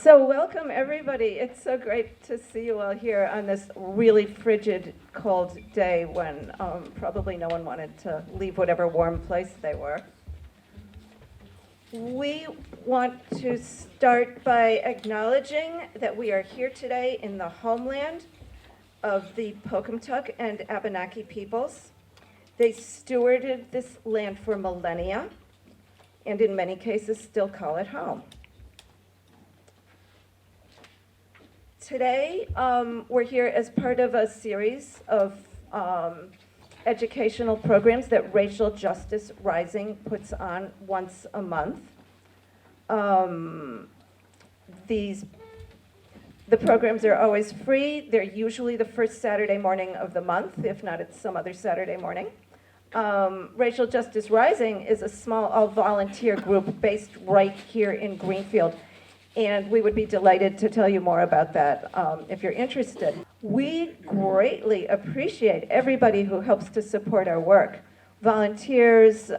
So welcome everybody. It's so great to see you all here on this really frigid, cold day when probably no one wanted to leave whatever warm place they were. We want to start by acknowledging that we are here today in the homeland of the Pocumtuck and Abenaki peoples. They stewarded this land for millennia and in many cases still call it home. Today, we're here as part of a series of educational programs that Racial Justice Rising puts on once a month. The programs are always free. They're usually the first Saturday morning of the month. If not, it's some other Saturday morning. Racial Justice Rising is a small all-volunteer group based right here in Greenfield. And we would be delighted to tell you more about that if you're interested. We greatly appreciate everybody who helps to support our work. Volunteers,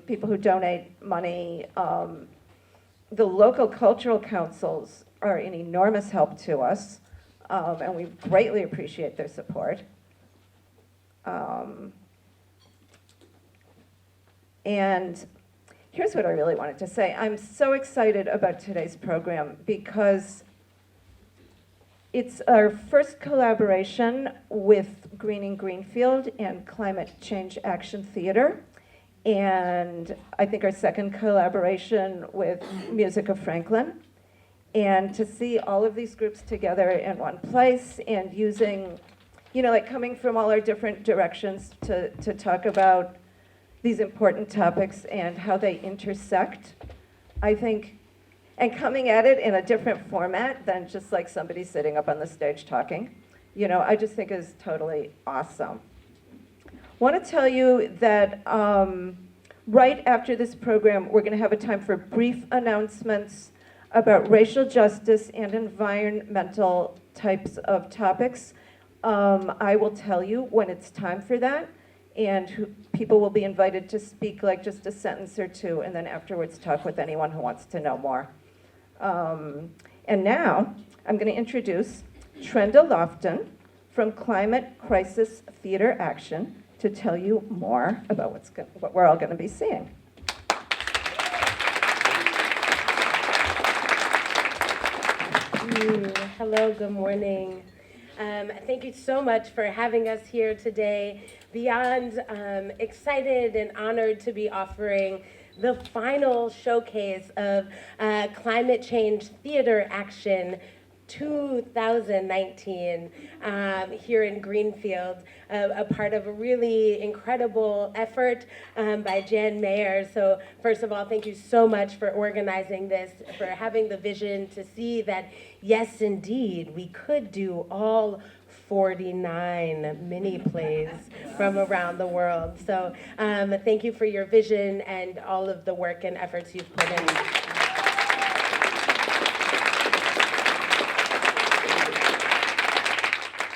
people who donate money, the local cultural councils are an enormous help to us, and we greatly appreciate their support. And here's what I really wanted to say. I'm so excited about today's program because it's our first collaboration with Greening Greenfield and Climate Change Action Theater, and I think our second collaboration with Music of Franklin. And to see all of these groups together in one place and using, like coming from all our different directions to talk about these important topics and how they intersect, I think, and coming at it in a different format than just like somebody sitting up on the stage talking, I just think is totally awesome. Want to tell you that right after this program, we're going to have a time for brief announcements about racial justice and environmental types of topics. I will tell you when it's time for that. And people will be invited to speak like just a sentence or two, and then afterwards talk with anyone who wants to know more. And now, I'm going to introduce Trenda Loftin from Climate Crisis Theater Action to tell you more about what we're all going to be seeing. Hello, good morning. Thank you so much for having us here today. Beyond excited and honored to be offering the final showcase of Climate Change Theater Action 2019 here in Greenfield, a part of a really incredible effort by Jan Mayer. So first of all, thank you so much for organizing this, for having the vision to see that, yes, indeed, we could do all 49 mini plays from around the world. So thank you for your vision and all of the work and efforts you've put in.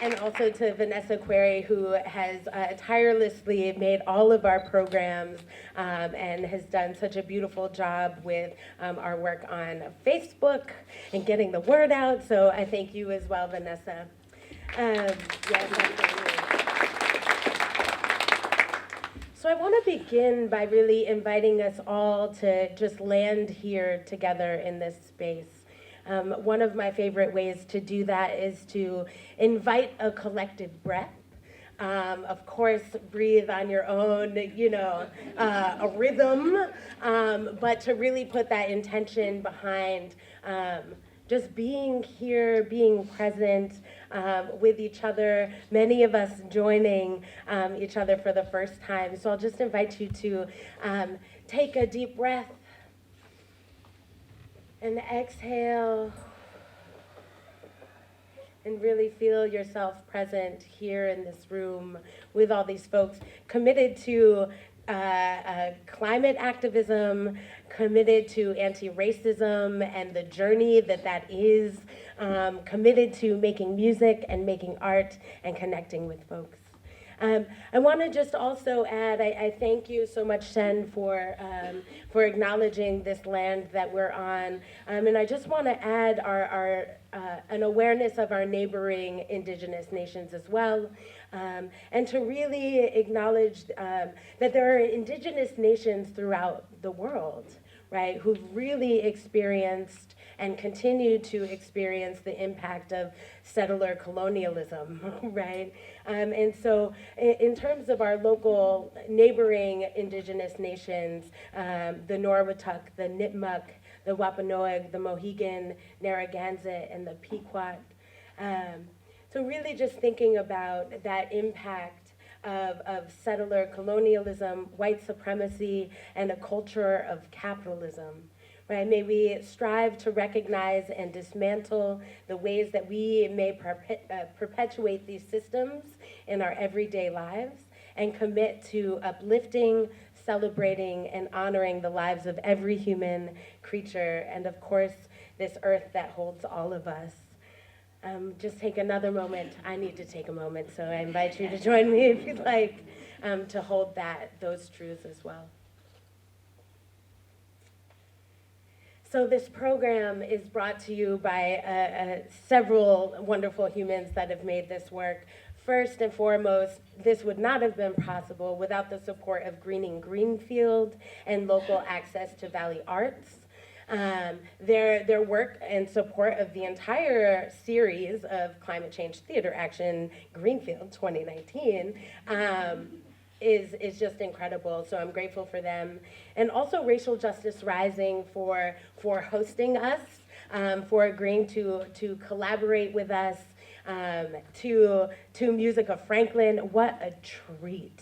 And also to Vanessa Query, who has tirelessly made all of our programs and has done such a beautiful job with our work on Facebook and getting the word out. So I thank you as well, Vanessa. Yes, absolutely. So I want to begin by really inviting us all to just land here together in this space. One of my favorite ways to do that is to invite a collective breath. Of course, breathe on your own, a rhythm, but to really put that intention behind just being here, being present with each other, many of us joining each other for the first time. So I'll just invite you to take a deep breath and exhale and really feel yourself present here in this room with all these folks committed to climate activism, committed to anti-racism and the journey that is, committed to making music and making art and connecting with folks. I want to just also add, I thank you so much, Shen, for acknowledging this land that we're on. And I just want to add an awareness of our neighboring indigenous nations as well. And to really acknowledge that there are indigenous nations throughout the world, right, who've really experienced and continue to experience the impact of settler colonialism, right? And so in terms of our local neighboring indigenous nations, the Norwottuck, the Nipmuc, the Wampanoag, the Mohegan, Narragansett, and the Pequot. So really just thinking about that impact of settler colonialism, white supremacy, and a culture of capitalism. Right? May we strive to recognize and dismantle the ways that we may perpetuate these systems in our everyday lives and commit to uplifting, celebrating, and honoring the lives of every human creature and, of course, this earth that holds all of us. Just take another moment. I need to take a moment, so I invite you to join me if you'd like to hold those truths as well. So this program is brought to you by several wonderful humans that have made this work. First and foremost, this would not have been possible without the support of Greening Greenfield and local access to Valley Arts. Their work and support of the entire series of Climate Change Theater Action Greenfield 2019 is just incredible. So I'm grateful for them. And also Racial Justice Rising for hosting us, for agreeing to collaborate with us, to Music of Franklin. What a treat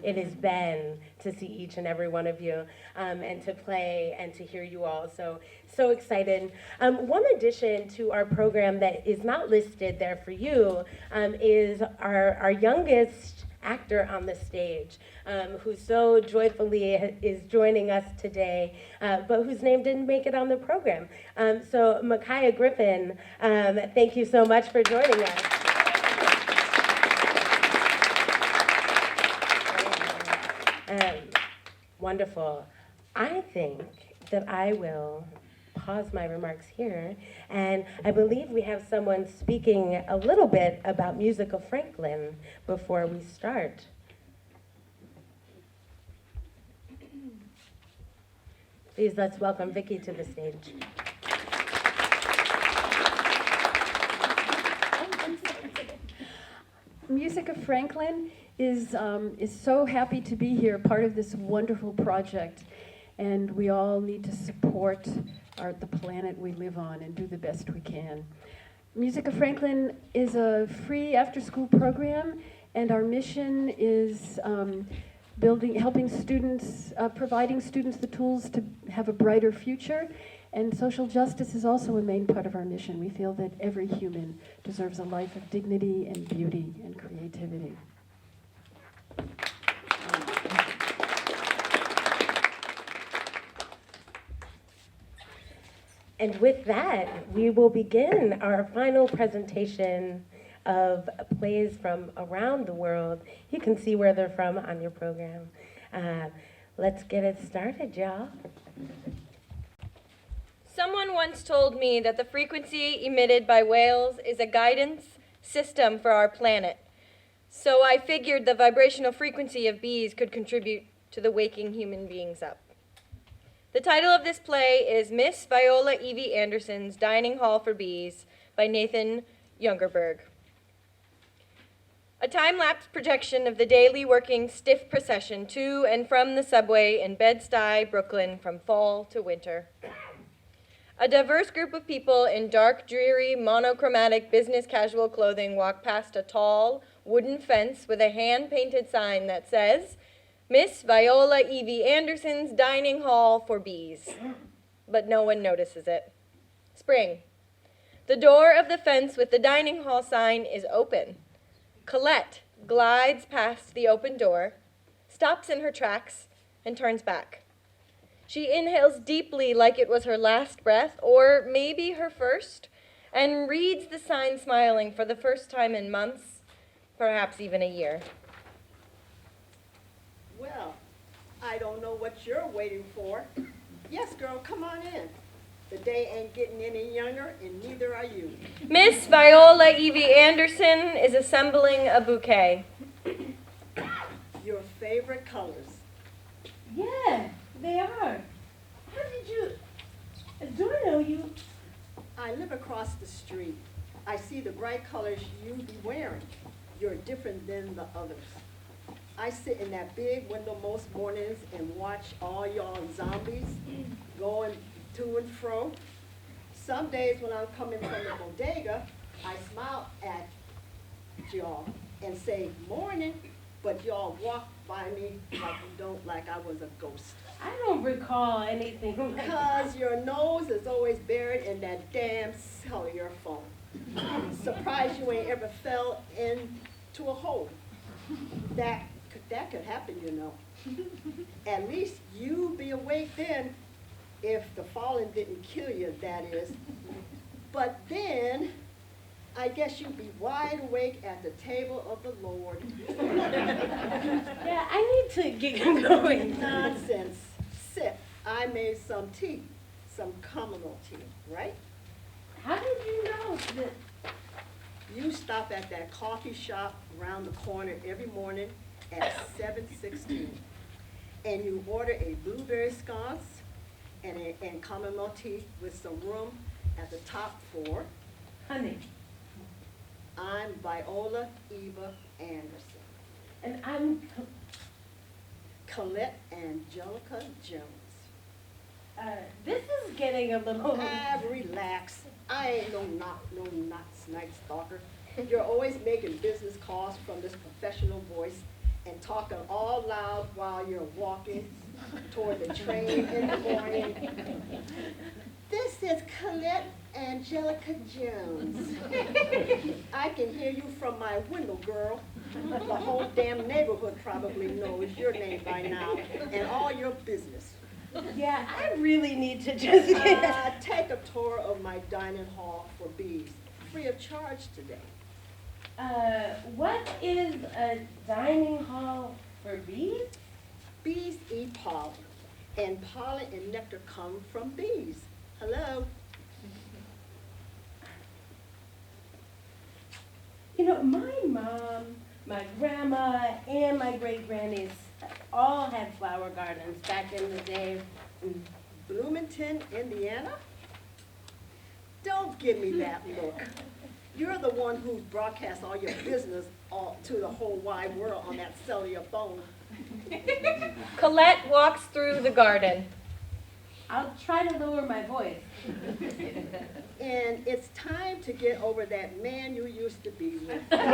it has been to see each and every one of you and to play and to hear you all. So excited. One addition to our program that is not listed there for you is our youngest actor on the stage, who so joyfully is joining us today, but whose name didn't make it on the program. So Micaiah Griffin, thank you so much for joining us. Wonderful. I think that I will pause my remarks here, and I believe we have someone speaking a little bit about Music of Franklin before we start. Please let's welcome Vicki to the stage. Music of Franklin is so happy to be here, part of this wonderful project, and we all need to support the planet we live on and do the best we can. Music of Franklin is a free after-school program, and our mission is helping students, providing students the tools to have a brighter future. And social justice is also a main part of our mission. We feel that every human deserves a life of dignity and beauty and creativity. And with that, we will begin our final presentation of plays from around the world. You can see where they're from on your program. Let's get it started, y'all. Someone once told me that the frequency emitted by whales is a guidance system for our planet. So I figured the vibrational frequency of bees could contribute to the waking human beings up. The title of this play is Miss Viola Evie Anderson's Dining Hall for Bees by Nathan Youngerberg. A time-lapse projection of the daily working stiff procession to and from the subway in Bed-Stuy, Brooklyn, from fall to winter. A diverse group of people in dark, dreary, monochromatic business casual clothing walk past a tall, wooden fence with a hand-painted sign that says, Miss Viola Evie Anderson's Dining Hall for Bees. But no one notices it. Spring. The door of the fence with the dining hall sign is open. Colette glides past the open door, stops in her tracks, and turns back. She inhales deeply like it was her last breath, or maybe her first, and reads the sign smiling for the first time in months, perhaps even a year. I don't know what you're waiting for. Yes, girl, come on in. The day ain't getting any younger, and neither are you. Miss Viola Evie Anderson is assembling a bouquet. Your favorite colors. Yeah, they are. How did you? Do I know you? I live across the street. I see the bright colors you be wearing. You're different than the others. I sit in that big window most mornings and watch all y'all zombies going to and fro. Some days when I'm coming from the bodega, I smile at y'all and say, morning, but y'all walk by me like I was a ghost. I don't recall anything like that. Because your nose is always buried in that damn cellular phone. Surprised you ain't ever fell into a hole. That could happen, you know. At least you be awake then, if the falling didn't kill you, that is. But then, I guess you'd be wide awake at the table of the Lord. Yeah, I need to get going. Nonsense. Sit. I made some tea, some chamomile tea, right? How did you know that? You stop at that coffee shop around the corner every morning at 7:16, and you order a blueberry scones and chamomile tea with some room at the top for, Honey, I'm Viola Eva Anderson. and I'm, Colette Angelica Jones. this is getting a little. Relax. I ain't no night stalker. You're always making business calls from this professional voice and talking all loud while you're walking toward the train in the morning. This is Colette Angelica Jones. I can hear you from my window, girl. The whole damn neighborhood probably knows your name by now and all your business. Yeah, I really need to just get. Take a tour of my dining hall for bees, free of charge today. What is a dining hall for bees? Bees eat pollen, and pollen and nectar come from bees. Hello? You know, my mom, my grandma, and my great-grannies all had flower gardens back in the day. Bloomington, Indiana? Don't give me that look. You're the one who broadcasts all your business to the whole wide world on that cellular phone. Colette walks through the garden. I'll try to lower my voice. And it's time to get over that man you used to be with. What's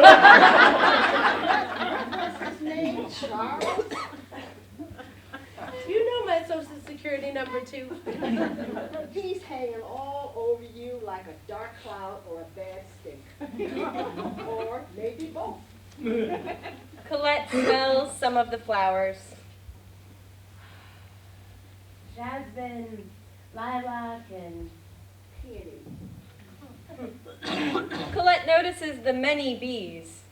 his name? Charles? You know my social security number too. He's hanging all over you like a dark cloud or a bad steak. Or maybe both. Colette smells some of the flowers. Jasmine, lilac, and Peony. Colette notices the many bees.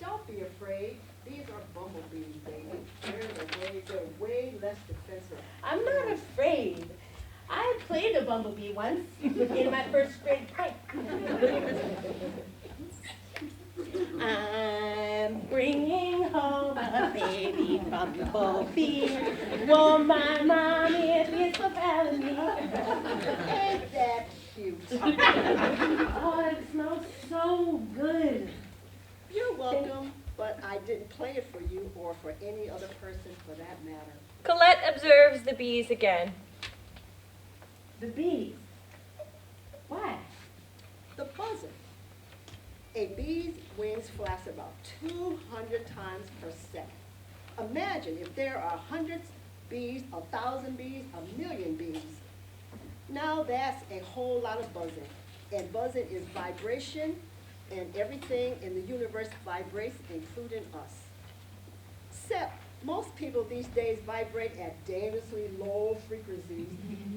Don't be afraid. These are bumblebees, baby. They're way less defensive. I'm not afraid. I played a bumblebee once in my first grade pipe. I'm bringing home a baby bumblebee. Oh, my mommy, it's so proud of me. Ain't that cute? Oh, it smells so good. You're welcome, but I didn't play it for you or for any other person for that matter. Colette observes the bees again. The bees. Why? The buzzer. A bee's wings flaps about 200 times per second. Imagine if there are hundreds bees, 1,000 bees, 1,000,000 bees. Now that's a whole lot of buzzing. And buzzing is vibration, and everything in the universe vibrates, including us. Except most people these days vibrate at dangerously low frequencies,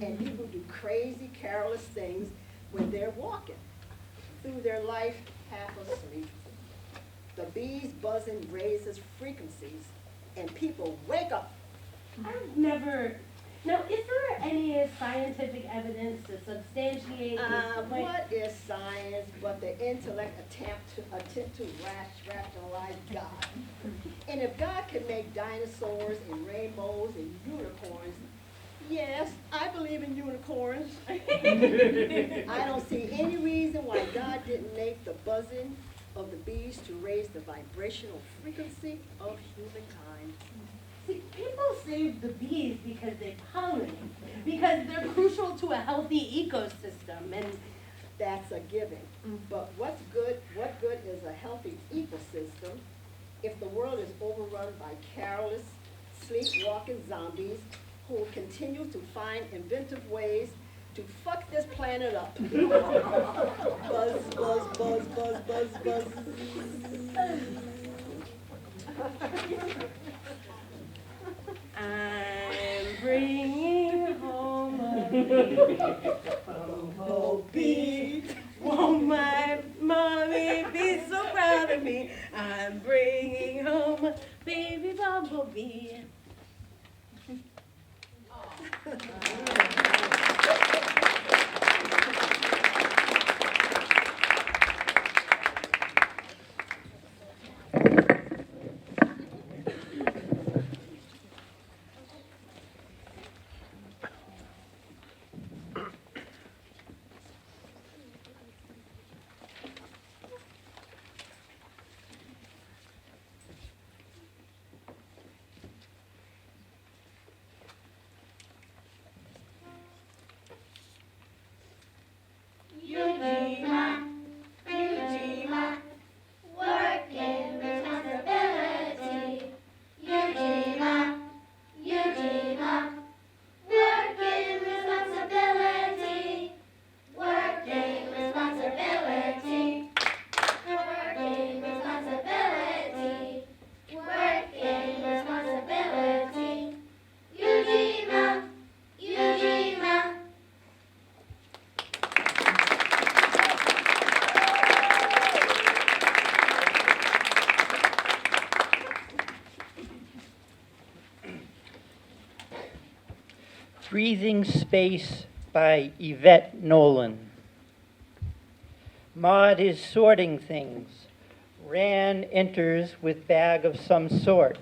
and people do crazy, careless things when they're walking through their life half asleep. The bees buzzing raises frequencies, and people wake up I've never. Now, is there any scientific evidence to substantiate this point? What is science but the intellect attempt to rationalize God? And if God can make dinosaurs and rainbows and unicorns, yes, I believe in unicorns. I don't see any reason why God didn't make the buzzing of the bees to raise the vibrational frequency of humankind. See, people save the bees because they pollinate, because they're crucial to a healthy ecosystem, and That's a given. But what good is a healthy ecosystem if the world is overrun by careless, sleepwalking zombies who will continue to find inventive ways to fuck this planet up? Buzz, buzz, buzz, buzz, buzz, buzz. I'm bringing home a bee. Bumblebee. Won't my mommy be so proud of me? I'm bringing home a baby bumblebee. Breathing Space by Yvette Nolan. Maud is sorting things. Ran enters with bag of some sort.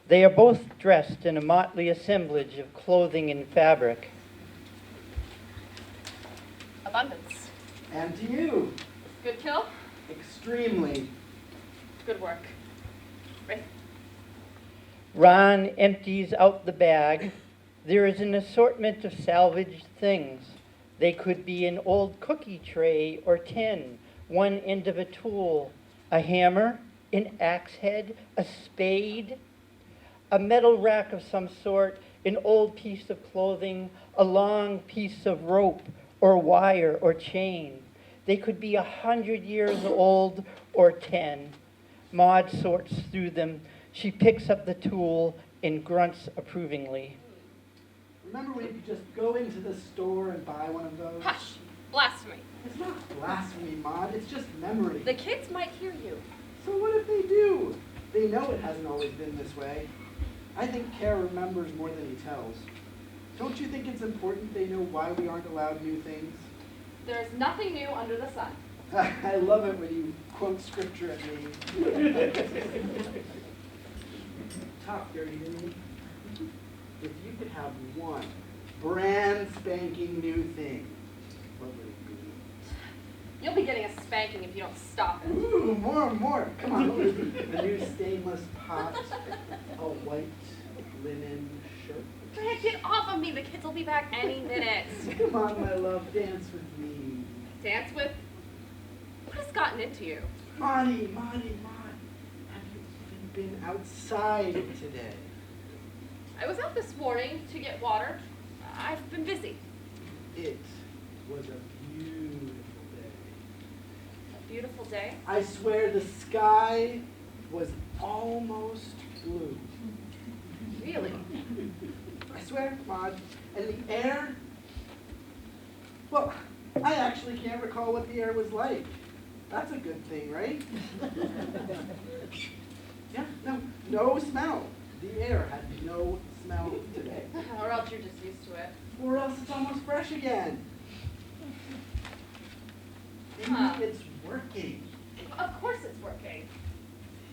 They are both dressed in a motley assemblage of clothing and fabric. Abundance. And to you. Good kill. Extremely. Good work. Right. Ron empties out the bag. There is an assortment of salvaged things. They could be an old cookie tray or tin, one end of a tool, a hammer, an axe head, a spade, a metal rack of some sort, an old piece of clothing, a long piece of rope or wire or chain. They could be 100 years old or 10. Maud sorts through them. She picks up the tool and grunts approvingly. Remember when you could just go into the store and buy one of those? Hush. Blasphemy. It's not blasphemy, Maud. It's just memory. The kids might hear you. So what if they do? They know it hasn't always been this way. I think Care remembers more than he tells. Don't you think it's important they know why we aren't allowed new things? There is nothing new under the sun. I love it when you quote scripture at me. Top dirty me. If you could have one brand spanking new thing, what would it be? You'll be getting a spanking if you don't stop it. Ooh, more. Come on. A new stainless pot, a white linen shirt. Grant, get off of me. The kids will be back any minute. Come on, my love, dance with me. Dance with? What has gotten into you? Monty, have you even been outside today? I was out this morning to get water. I've been busy. It was a beautiful day. A beautiful day. I swear the sky was almost blue. Really? I swear, Maud. And the air, well, I actually can't recall what the air was like. That's a good thing, right? Yeah, no smell. The air had no smell today. Or else you're just used to it. Or else it's almost fresh again. Huh. Maybe it's working. Of course it's working.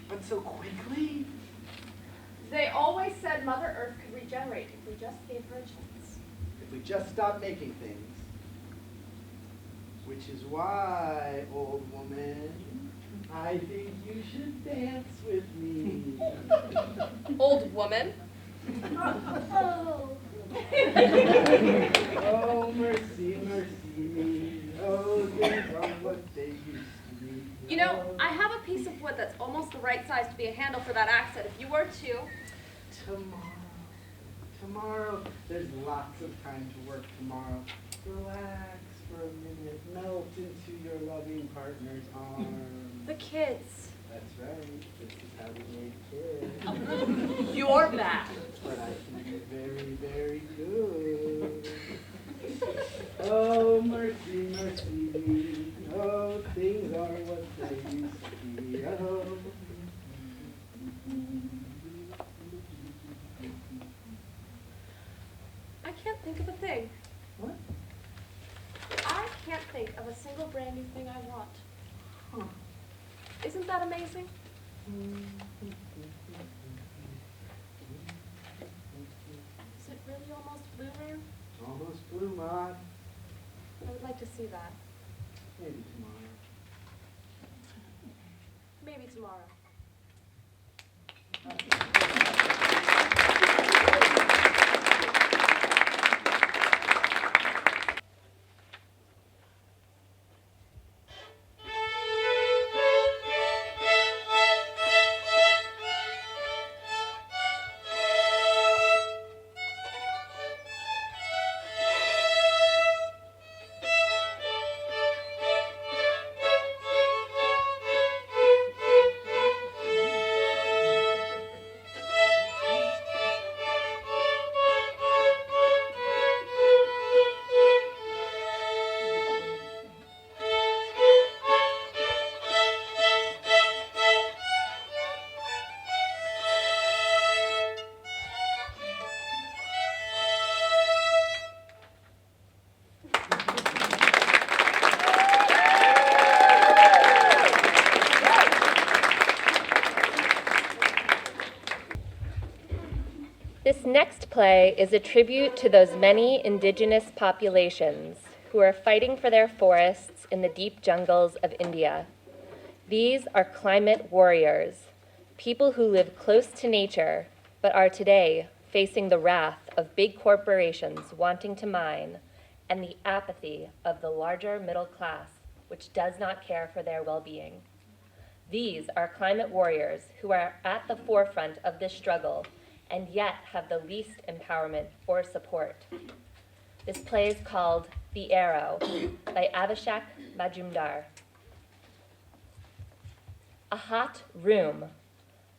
But so quickly? They always said Mother Earth could regenerate if we just gave her a chance. If we just stop making things. Which is why, old woman, I think you should dance with me. Old woman? Oh. Oh, mercy, mercy me. Oh, things aren't what they used to be. You know, I have a piece of wood that's almost the right size to be a handle for that axe head. If you were to... Tomorrow, there's lots of time to work tomorrow. Relax for a minute, melt into your loving partner's arms. The kids. That's right, this is how we made kids. You're bad. But I think you're very, very good. Oh, mercy, mercy me. Oh, things are what they used to be. Oh. I can't think of a thing. What? I can't think of a single brand new thing I want. Huh. Isn't that amazing? Is it really almost blue there? Almost blue, Maud. I would like to see that. Maybe tomorrow. Maybe tomorrow. This next play is a tribute to those many indigenous populations who are fighting for their forests in the deep jungles of India. These are climate warriors, people who live close to nature, but are today facing the wrath of big corporations wanting to mine and the apathy of the larger middle class, which does not care for their well-being. These are climate warriors who are at the forefront of this struggle and yet have the least empowerment or support. This play is called The Arrow by Abhishek Majumdar. A hot room.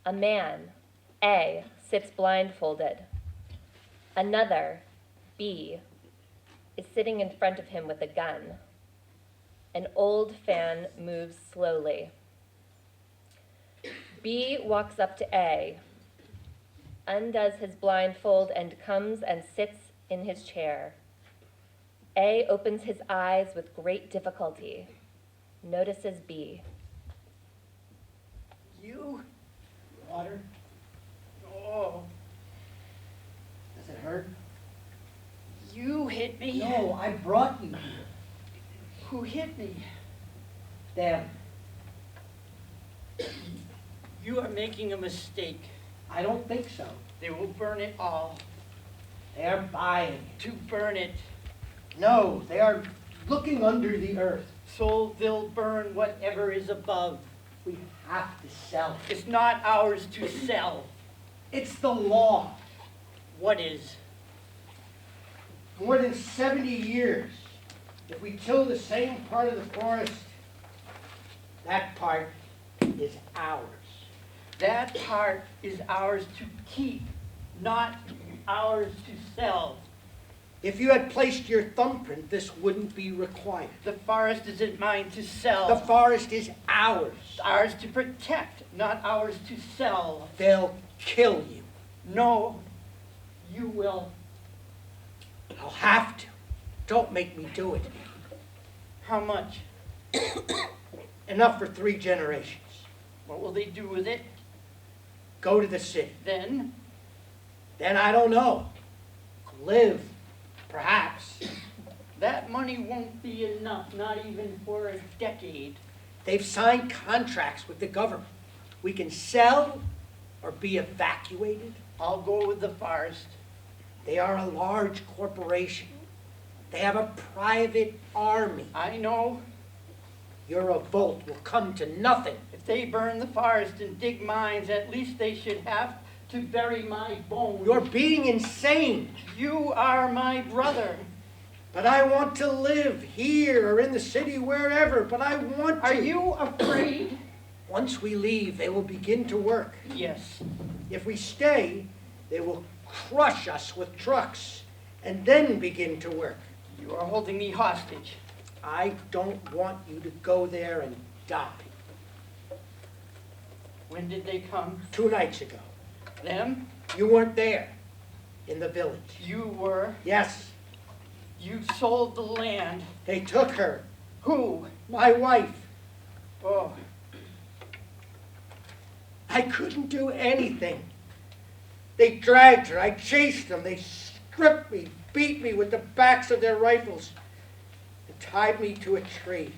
A man, A, sits blindfolded. Another, B, is sitting in front of him with a gun. An old fan moves slowly. B walks up to A, undoes his blindfold, and comes and sits in his chair. A opens his eyes with great difficulty, notices B. You? Water? Oh. Does it hurt? You hit me. No, I brought you here. Who hit me? Them. You are making a mistake. I don't think so. They will burn it all. They are buying it. To burn it. No, they are looking under the earth. So they'll burn whatever is above. We have to sell it. It's not ours to sell. It's the law. What is? For more than 70 years, if we till the same part of the forest, that part is ours. That part is ours to keep, not ours to sell. If you had placed your thumbprint, this wouldn't be required. The forest isn't mine to sell. The forest is ours. It's ours to protect, not ours to sell. They'll kill you. No, You will. I'll have to. Don't make me do it. How much? Enough for 3 generations. What will they do with it? Go to the city. Then, Then I don't know. Live, perhaps. that money won't be enough, not even for a decade. They've signed contracts with the government. We can sell or be evacuated. I'll go with the forest. They are a large corporation. They have a private army. I know. Your revolt will come to nothing. If they burn the forest and dig mines, at least they should have to bury my bones. You're being insane. You are my brother. But I want to live here or in the city, wherever. But I want to. Are you afraid? Once we leave, they will begin to work. Yes. If we stay, they will crush us with trucks and then begin to work. You are holding me hostage. I don't want you to go there and die. When did they come? 2 nights ago. Them? You weren't there in the village. You were. Yes, You sold the land. they took her, Who? my wife. Oh, I couldn't do anything. They dragged her. I chased them. They stripped me, beat me with the backs of their rifles, and tied me to a tree.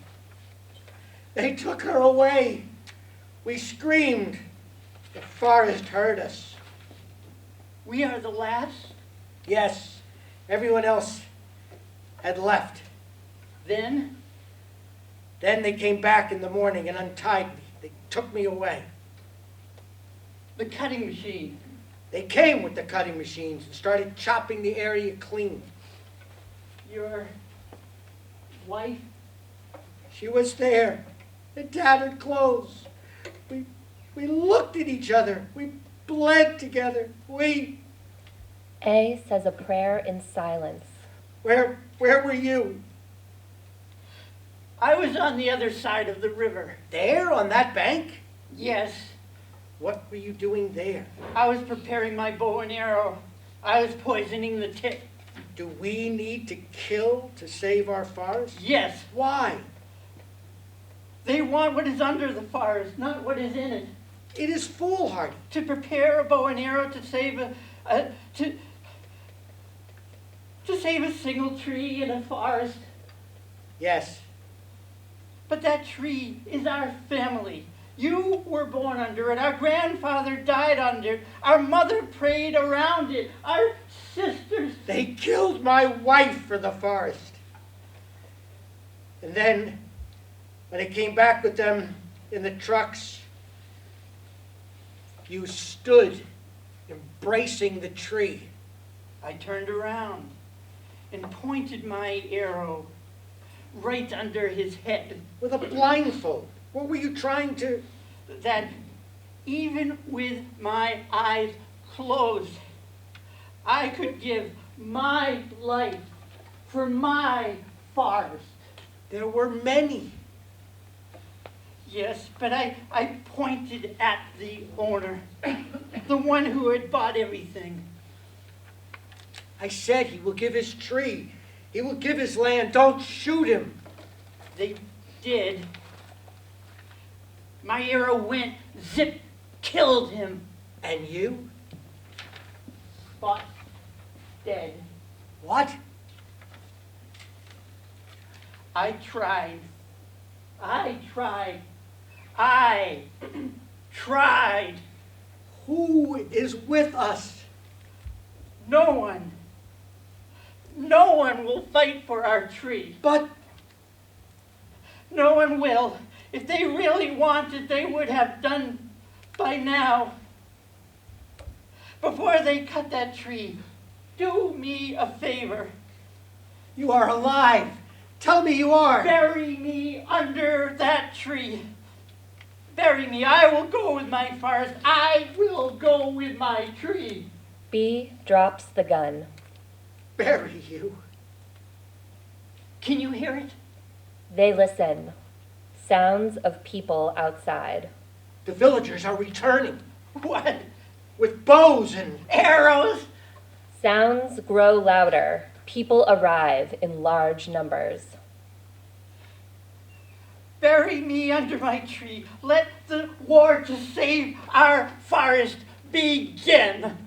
They took her away. We screamed. The forest heard us. we are the last? Yes, everyone else had left. Then? Then they came back in the morning and untied me. They took me away. The cutting machine. They came with the cutting machines and started chopping the area clean. Your wife? She was there, in tattered clothes. We looked at each other. We bled together. A says a prayer in silence. Where were you? I was on the other side of the river. There, on that bank? Yes. What were you doing there? I was preparing my bow and arrow. I was poisoning the tip. Do we need to kill to save our forest? Yes. Why? They want what is under the forest, not what is in it. It is foolhardy. To prepare a bow and arrow to save to save a single tree in a forest. Yes, But that tree is our family. You were born under it. Our grandfather died under it. Our mother prayed around it. Our sisters. they killed my wife for the forest. And then, when I came back with them in the trucks, you stood embracing the tree. I turned around and pointed my arrow right under his head. With a blindfold. What were you trying to... That even with my eyes closed, I could give my life for my forest. There were many. Yes, but I pointed at the owner, the one who had bought everything. I said he will give his tree. He will give his land. Don't shoot him. They did. My arrow went, zip, killed him. And you? Spot dead. What? I tried. I tried. Who is with us? No one. No one will fight for our tree. But No one will. If they really wanted, they would have done by now. Before they cut that tree, do me a favor. you are alive. Tell me you are. Bury me under that tree. Bury me. I will go with my forest. I will go with my tree. B drops the gun. Bury you. Can you hear it? They listen. Sounds of people outside. The villagers are returning What? with bows and... Arrows? Sounds grow louder. People arrive in large numbers. Bury me under my tree. Let the war to save our forest begin.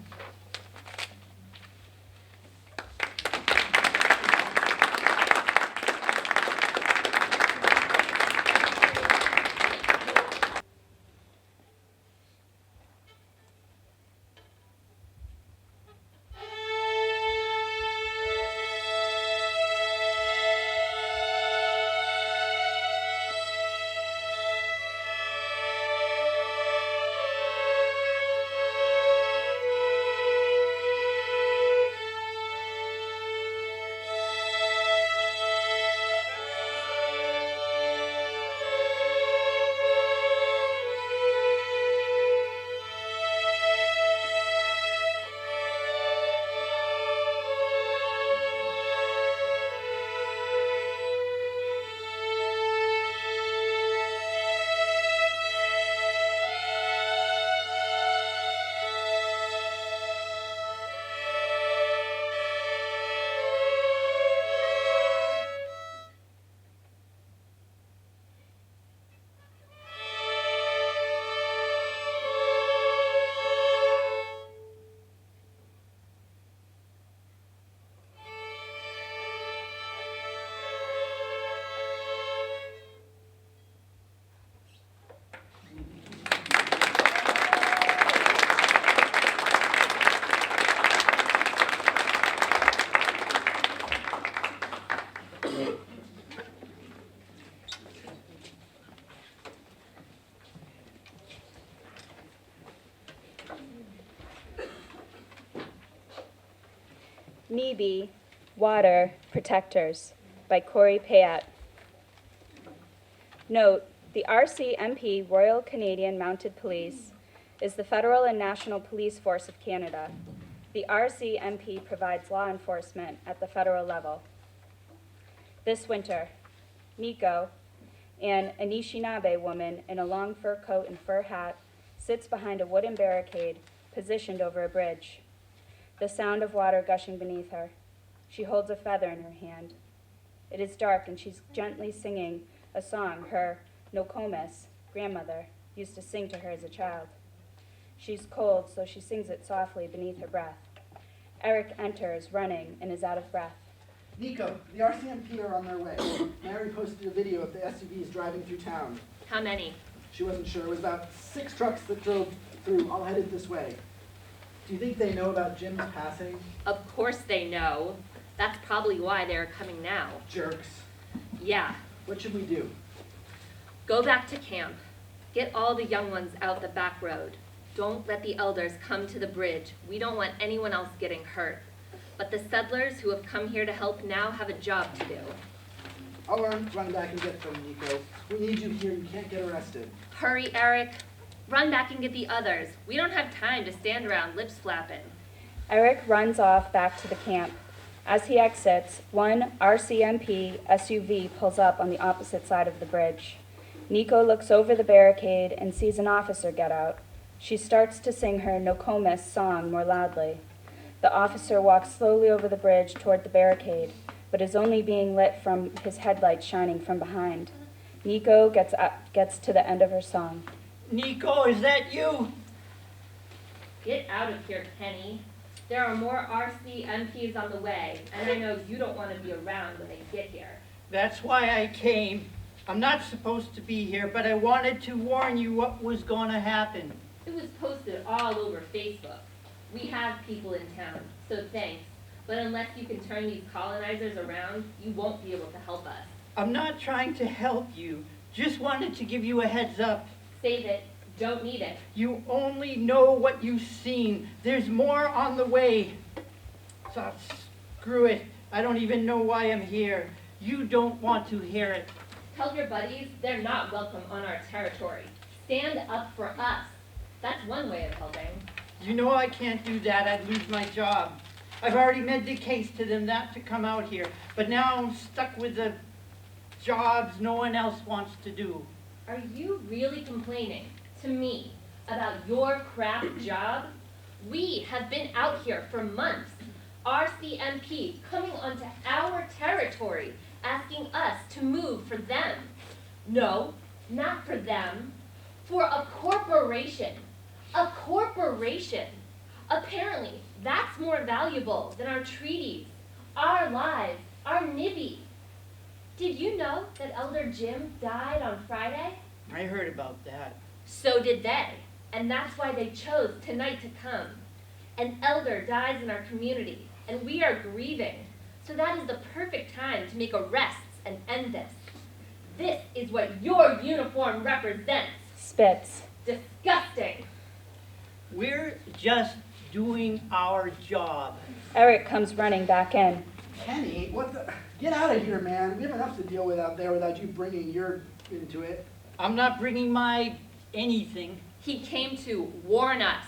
Nibi, Water Protectors by Corey Payat. Note, the RCMP Royal Canadian Mounted Police is the federal and national police force of Canada. The RCMP provides law enforcement at the federal level. This winter, Nico, an Anishinaabe woman in a long fur coat and fur hat, sits behind a wooden barricade positioned over a bridge. The sound of water gushing beneath her. She holds a feather in her hand. It is dark and she's gently singing a song her Nokomis, grandmother, used to sing to her as a child. She's cold, so she sings it softly beneath her breath. Eric enters, running, and is out of breath. Nico, the RCMP are on their way. Mary posted a video of the SUVs driving through town. How many? She wasn't sure. It was about 6 trucks that drove through, all headed this way. Do you think they know about Jim's passing? Of course they know. That's probably why they're coming now. Jerks. Yeah. What should we do? Go back to camp. Get all the young ones out the back road. Don't let the elders come to the bridge. We don't want anyone else getting hurt. But the settlers who have come here to help now have a job to do. I'll run back and get them, Nico. We need you here. You can't get arrested. Hurry, Eric. Run back and get the others. We don't have time to stand around lips flapping. Eric runs off back to the camp. As he exits, one RCMP SUV pulls up on the opposite side of the bridge. Nico looks over the barricade and sees an officer get out. She starts to sing her Nokomis song more loudly. The officer walks slowly over the bridge toward the barricade, but is only being lit from his headlights shining from behind. Nico gets to the end of her song. Nico, is that you? Get out of here, Kenny. There are more RCMPs on the way, and I know you don't want to be around when they get here. That's why I came. I'm not supposed to be here, but I wanted to warn you what was going to happen. It was posted all over Facebook. We have people in town, so thanks. But unless you can turn these colonizers around, you won't be able to help us. I'm not trying to help you. Just wanted to give you a heads up. Save it. Don't need it. You only know what you've seen. There's more on the way. So screw it. I don't even know why I'm here. You don't want to hear it. Tell your buddies they're not welcome on our territory. Stand up for us. That's one way of helping. You know I can't do that. I'd lose my job. I've already made the case to them not to come out here. But now I'm stuck with the jobs no one else wants to do. Are you really complaining to me about your crap job? We have been out here for months. RCMP coming onto our territory, asking us to move for them. No, not for them. For a corporation. A corporation. Apparently, that's more valuable than our treaties, our lives, our nibbies. Did you know that Elder Jim died on Friday? I heard about that. So did they, and that's why they chose tonight to come. An elder dies in our community, and we are grieving. So that is the perfect time to make arrests and end this. This is what your uniform represents. Spitz. Disgusting. We're just doing our job. Eric comes running back in. Kenny, what the? Get out of here, man. We have enough to deal with out there without you bringing your into it. I'm not bringing my anything. He came to warn us.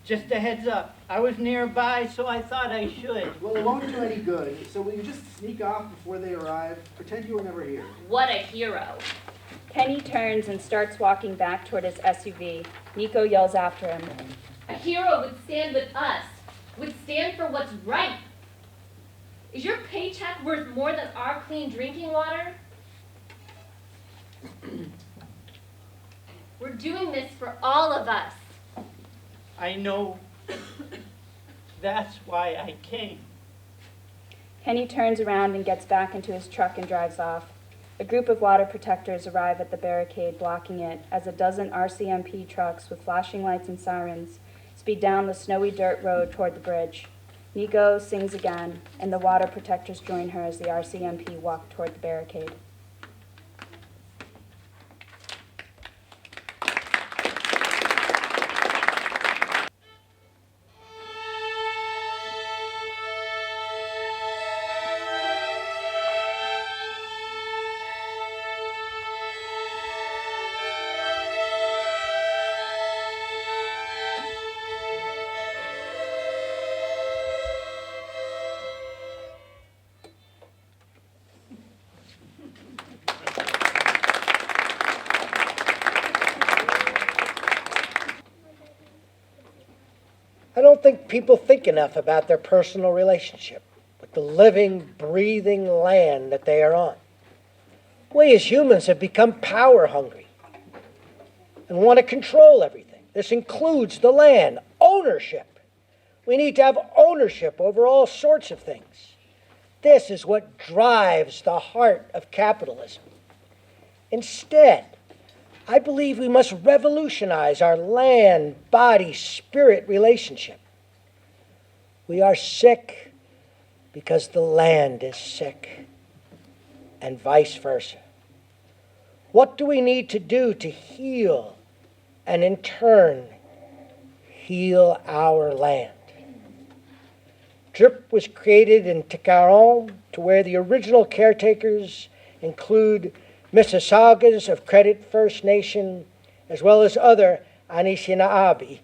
Just a heads up. I was nearby, so I thought I should. Well, it won't do any good. So will you just sneak off before they arrive? Pretend you were never here. What a hero. Kenny turns and starts walking back toward his SUV. Nico yells after him. A hero would stand with us, would stand for what's right. Is your paycheck worth more than our clean drinking water? We're doing this for all of us. I know. That's why I came. Kenny turns around and gets back into his truck and drives off. A group of water protectors arrive at the barricade blocking it as a dozen RCMP trucks with flashing lights and sirens speed down the snowy dirt road toward the bridge. Nico sings again, and the water protectors join her as the RCMP walk toward the barricade. I don't think people think enough about their personal relationship with the living, breathing land that they are on. We as humans have become power hungry and want to control everything. This includes the land, ownership. We need to have ownership over all sorts of things. This is what drives the heart of capitalism. Instead, I believe we must revolutionize our land, body, spirit relationship. We are sick because the land is sick, and vice versa. What do we need to do to heal and in turn heal our land? DRIP was created in Tikaron to where the original caretakers include Mississaugas of Credit First Nation, as well as other Anishinaabe,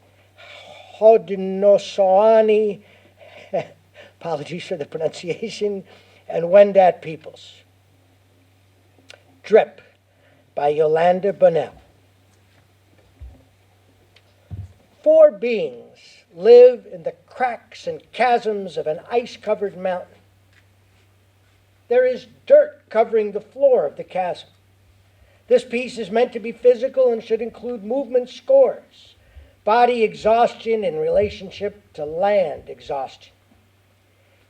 Haudenosaunee, apologies for the pronunciation, and Wendat peoples. DRIP by Yolanda Bonnell. 4 beings live in the cracks and chasms of an ice-covered mountain. There is dirt covering the floor of the chasm. This piece is meant to be physical and should include movement scores, body exhaustion in relationship to land exhaustion.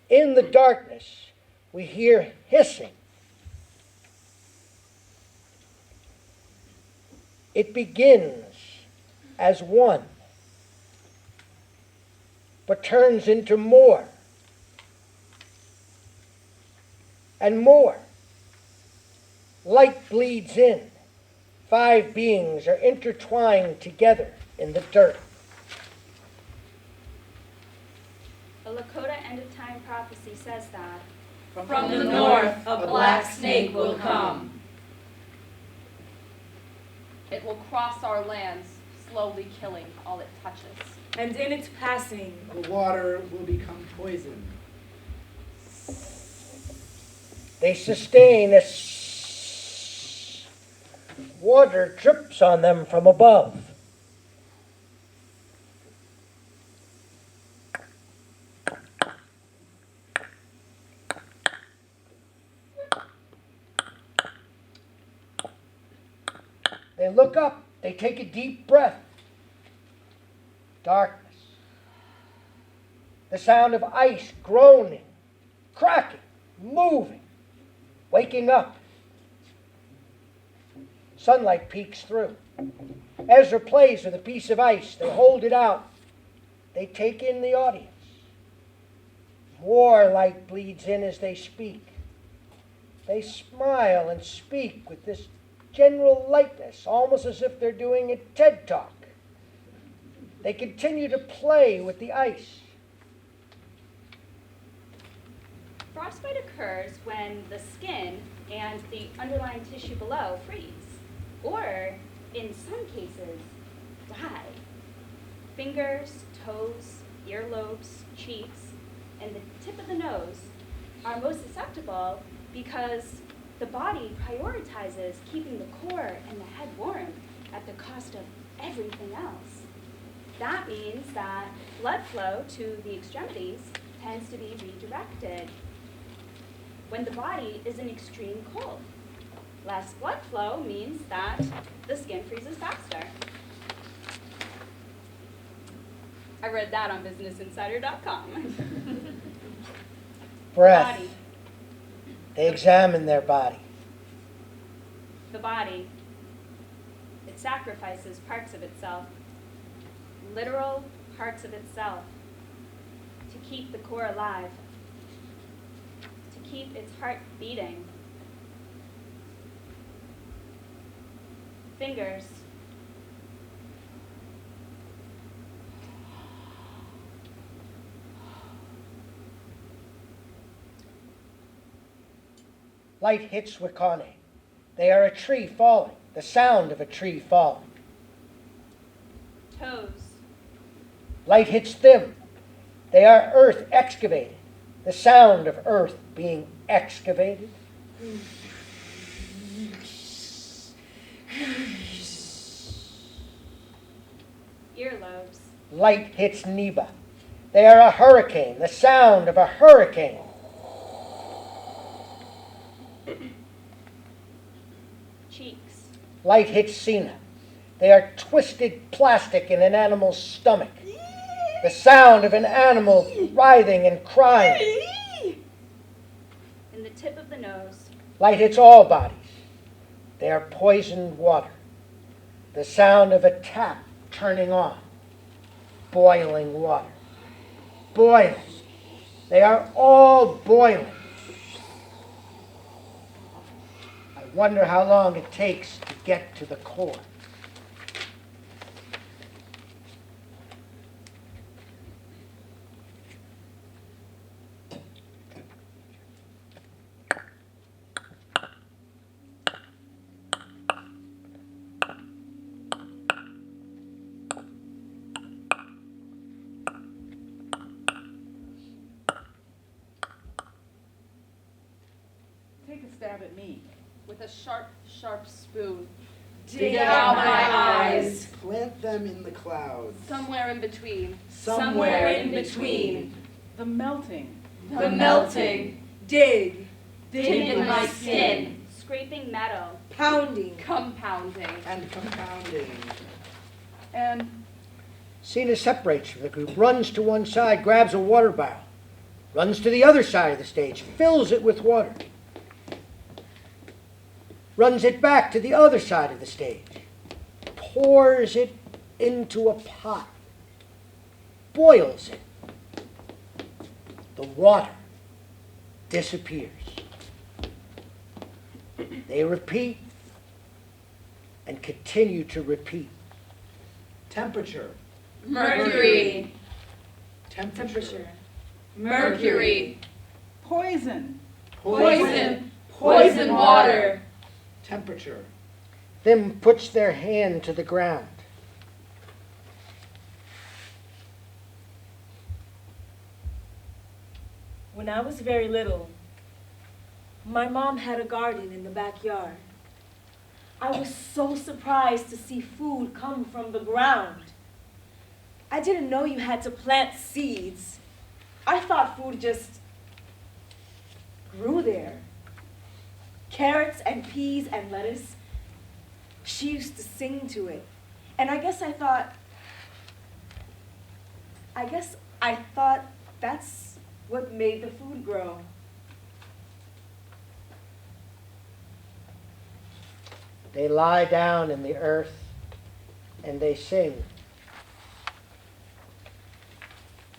In the darkness, we hear hissing. It begins as one, but turns into more and more. Light bleeds in. 5 beings are intertwined together in the dirt. A Lakota end-of-time prophecy says that from the north a black snake will come. It will cross our lands, slowly killing all it touches. And in its passing, The water will become poison. They sustain a water drips on them from above. They look up, they take a deep breath. Darkness. The sound of ice groaning, cracking, moving, waking up. Sunlight peeks through. Ezra plays with a piece of ice. They hold it out. They take in the audience. More light bleeds in as they speak. They smile and speak with this general lightness, almost as if they're doing a TED Talk. They continue to play with the ice. Frostbite occurs when the skin and the underlying tissue below freeze, or, in some cases, die. Fingers, toes, earlobes, cheeks, and the tip of the nose are most susceptible because the body prioritizes keeping the core and the head warm at the cost of everything else. That means that blood flow to the extremities tends to be redirected when the body is in extreme cold. Less blood flow means that the skin freezes faster. I read that on BusinessInsider.com. Breath. Body. They examine their body. The body. It sacrifices parts of itself, literal parts of itself, to keep the core alive, to keep its heart beating. Fingers. Light hits Wakane. They are a tree falling, the sound of a tree falling. Toes. Light hits them. They are earth excavated, the sound of earth being excavated. Earlobes. Light hits Neba. They are a hurricane, the sound of a hurricane. Cheeks. Light hits Sina. They are twisted plastic in an animal's stomach. The sound of an animal writhing and crying. In the tip of the nose. Light hits all bodies. They are poisoned water. The sound of a tap turning on. Boiling water. Boiling. They are all boiling. I wonder how long it takes to get to the core. Take a stab at me. With a sharp, sharp spoon. Dig out my eyes. Plant them in the clouds. Somewhere in between. Somewhere in between. The melting. The melting. Dig, Dig in my skin. Scraping metal. pounding, Compounding. And compounding. And Sina separates from the group, runs to one side, grabs a water barrel, runs to the other side of the stage, fills it with water, runs it back to the other side of the stage, pours it into a pot, boils it. The water disappears. They repeat and continue to repeat. Temperature. Mercury. Temperature. Mercury. poison. Poison. Poison water. Temperature. Then puts their hand to the ground. When I was very little, my mom had a garden in the backyard. I was so surprised to see food come from the ground. I didn't know you had to plant seeds. I thought food just grew there. Carrots and peas and lettuce, She used to sing to it. And I guess I thought that's what made the food grow. They lie down in the earth and they sing.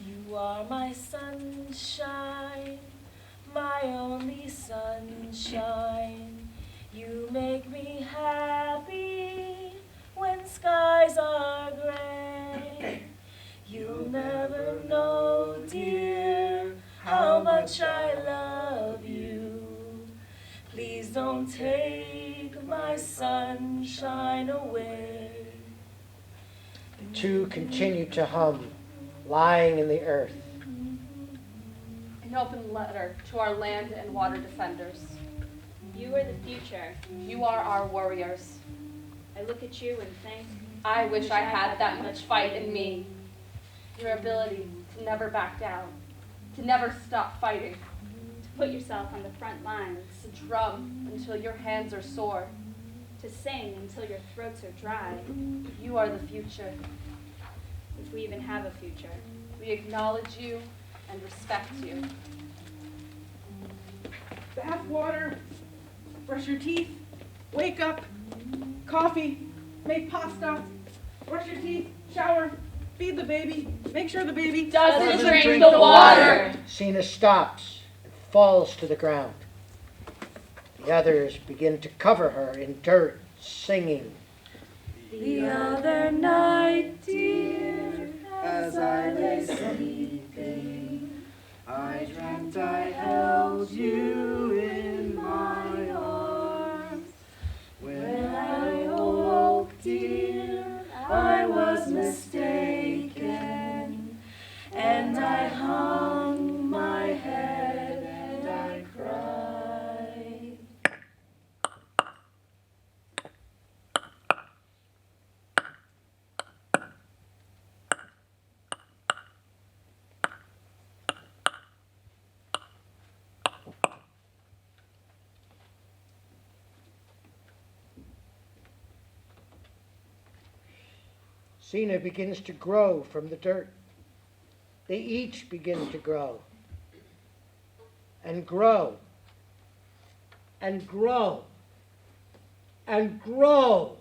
You are my sunshine, my only sunshine. You make me happy when skies are gray. You'll never know, dear, how much I love you. Please don't take my sunshine away. The two continue to hum, lying in the earth. An open letter to our land and water defenders. You are the future. You are our warriors. I look at you and think, I wish I had that much fight in me. Your ability to never back down, to never stop fighting, to put yourself on the front lines, to drum until your hands are sore, to sing until your throats are dry. You are the future. If we even have a future. We acknowledge you and respect you. Bath water, brush your teeth, wake up, coffee, make pasta, brush your teeth, shower, feed the baby, make sure the baby doesn't drink the water. Sina stops and falls to the ground. The others begin to cover her in dirt, singing. The other night, dear, as I lay sleeping, I dreamt I held you in my arms. When I awoke, dear, I was mistaken, and I hung my head and I cried. Sina begins to grow from the dirt. They each begin to grow. And grow. And grow. And grow.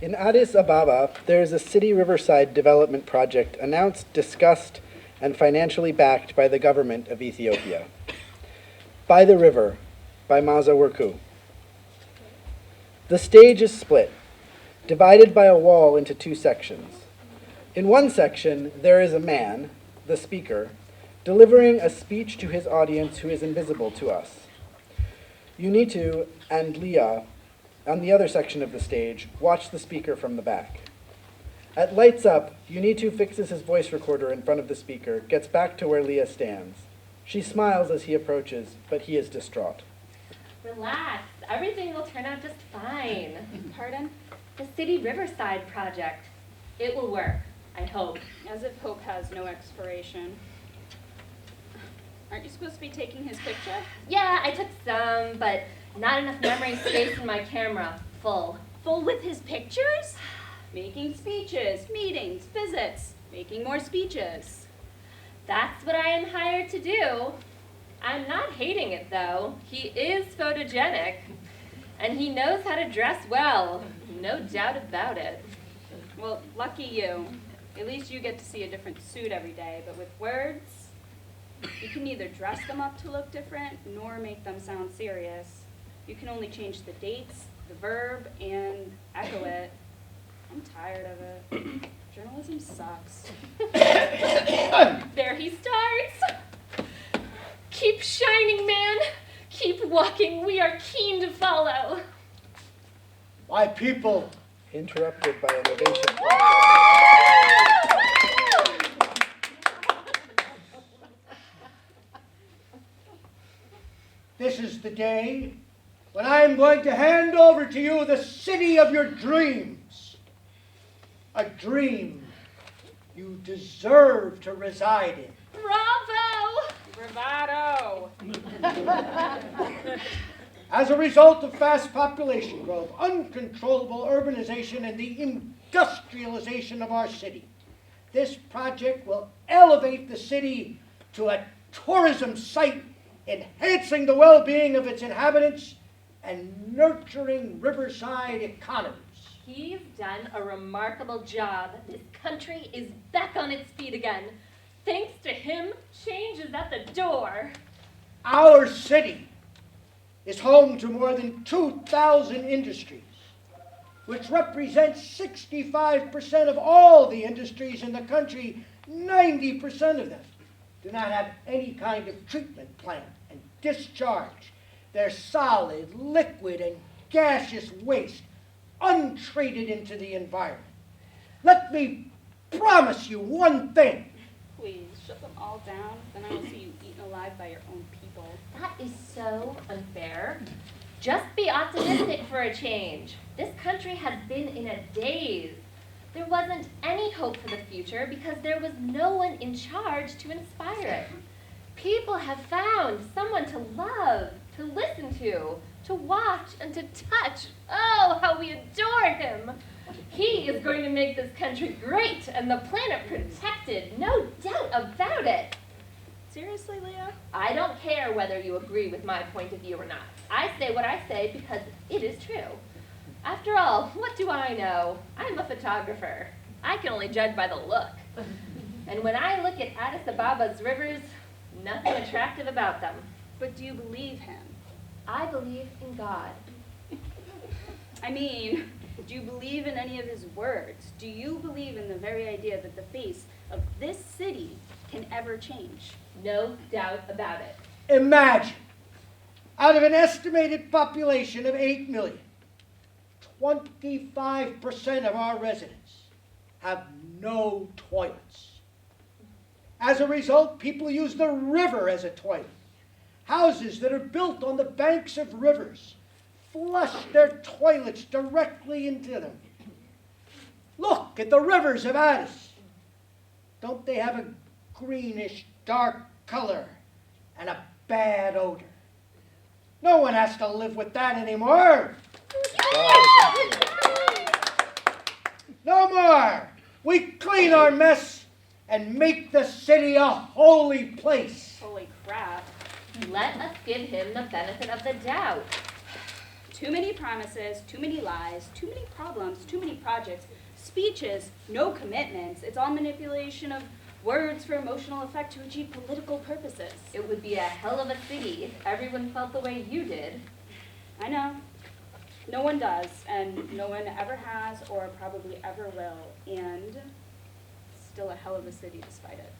In Addis Ababa, there is a city riverside development project announced, discussed, and financially backed by the government of Ethiopia. By the River, by Maza Werku. The stage is split, divided by a wall into two sections. In one section, there is a man, the speaker, delivering a speech to his audience who is invisible to us. Unitu and Leah, on the other section of the stage, watch the speaker from the back. At lights up, Unitu fixes his voice recorder in front of the speaker, gets back to where Leah stands. She smiles as he approaches, but he is distraught. Relax. Everything will turn out just fine. Pardon? The City Riverside project. It will work, I hope. As if hope has no expiration. Aren't you supposed to be taking his picture? Yeah, I took some, but not enough memory space in my camera. Full. Full with his pictures? Making speeches, meetings, visits, making more speeches. That's what I am hired to do. I'm not hating it, though. He is photogenic, and he knows how to dress well. No doubt about it. Well, lucky you. At least you get to see a different suit every day, but with words, you can neither dress them up to look different, nor make them sound serious. You can only change the dates, the verb, and echo it. I'm tired of it. Journalism sucks. There he starts. Keep shining, man. Keep walking. We are keen to follow. My people. Interrupted by innovation. This is the day when I'm going to hand over to you the city of your dreams. A dream you deserve to reside in. Bravo! Bravado! As a result of fast population growth, uncontrollable urbanization, and the industrialization of our city, this project will elevate the city to a tourism site, enhancing the well-being of its inhabitants and nurturing riverside economies. He's done a remarkable job. This country is back on its feet again. Thanks to him, change is at the door. Our city is home to more than 2,000 industries, which represents 65% of all the industries in the country. 90% of them do not have any kind of treatment plant and discharge their solid, liquid, and gaseous waste untreated into the environment. Let me promise you one thing. Please, shut them all down, then I will see you eaten alive by your own people. That is so unfair. Just be optimistic for a change. This country has been in a daze. There wasn't any hope for the future because there was no one in charge to inspire it. People have found someone to love, to listen to watch, and to touch. Oh, how we adore him. He is going to make this country great and the planet protected, no doubt about it. Seriously, Leah? I don't care whether you agree with my point of view or not. I say what I say because it is true. After all, what do I know? I'm a photographer. I can only judge by the look. And when I look at Addis Ababa's rivers, nothing attractive about them. But do you believe him? I believe in God. I mean, do you believe in any of his words? Do you believe in the very idea that the face of this city can ever change? No doubt about it. Imagine, out of an estimated population of 8 million, 25% of our residents have no toilets. As a result, people use the river as a toilet. Houses that are built on the banks of rivers flush their toilets directly into them. Look at the rivers of Addis. Don't they have a greenish, dark color and a bad odor? No one has to live with that anymore. No more. We clean our mess and make the city a holy place. Holy crap. Let us give him the benefit of the doubt. Too many promises, too many lies, too many problems, too many projects, speeches, no commitments. It's all manipulation of words for emotional effect to achieve political purposes. It would be a hell of a city if everyone felt the way you did. I know. No one does, and no one ever has or probably ever will, and still a hell of a city despite it.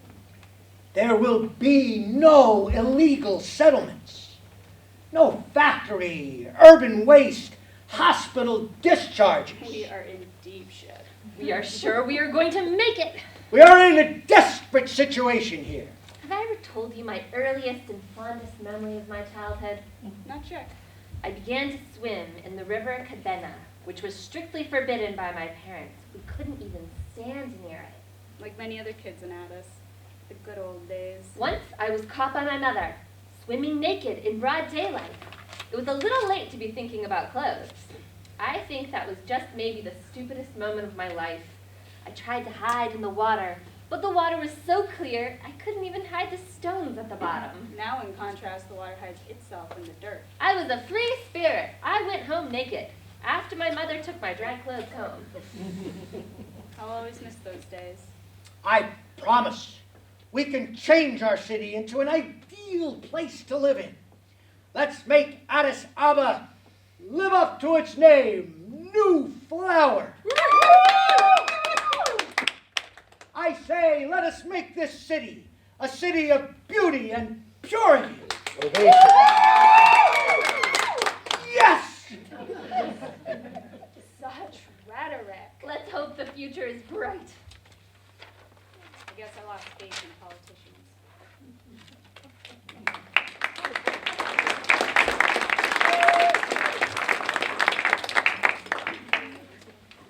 There will be no illegal settlements, no factory, urban waste, hospital discharges. We are in deep shit. We are sure we are going to make it. We are in a desperate situation here. Have I ever told you my earliest and fondest memory of my childhood? Not sure. I began to swim in the river Cadena which was strictly forbidden by my parents. We couldn't even stand near it. Like many other kids in Addis, the good old days. Once I was caught by my mother, swimming naked in broad daylight. It was a little late to be thinking about clothes. I think that was just maybe the stupidest moment of my life. I tried to hide in the water, but the water was so clear, I couldn't even hide the stones at the bottom. Now, in contrast, the water hides itself in the dirt. I was a free spirit. I went home naked, after my mother took my dry clothes home. I'll always miss those days. I promise we can change our city into an ideal place to live in. Let's make Addis Ababa live up to its name, New Flower. I say, let us make this city a city of beauty and purity. Yes! Such rhetoric. Let's hope the future is bright. I guess I lost faith in politicians.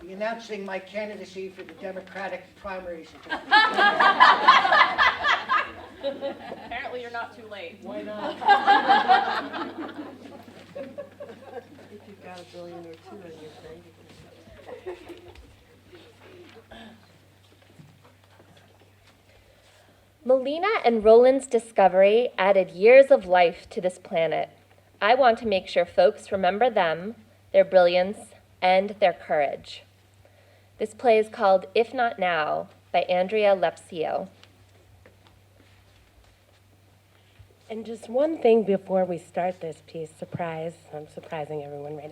Be announcing my candidacy for the Democratic primaries. Apparently you're not too late. Why not? If you've got $1 billion or two in your bank account. Melina and Roland's discovery added years of life to this planet. I want to make sure folks remember them, their brilliance, and their courage. This play is called If Not Now by Andrea Lepsio. And just one thing before we start this piece, surprise, I'm surprising everyone right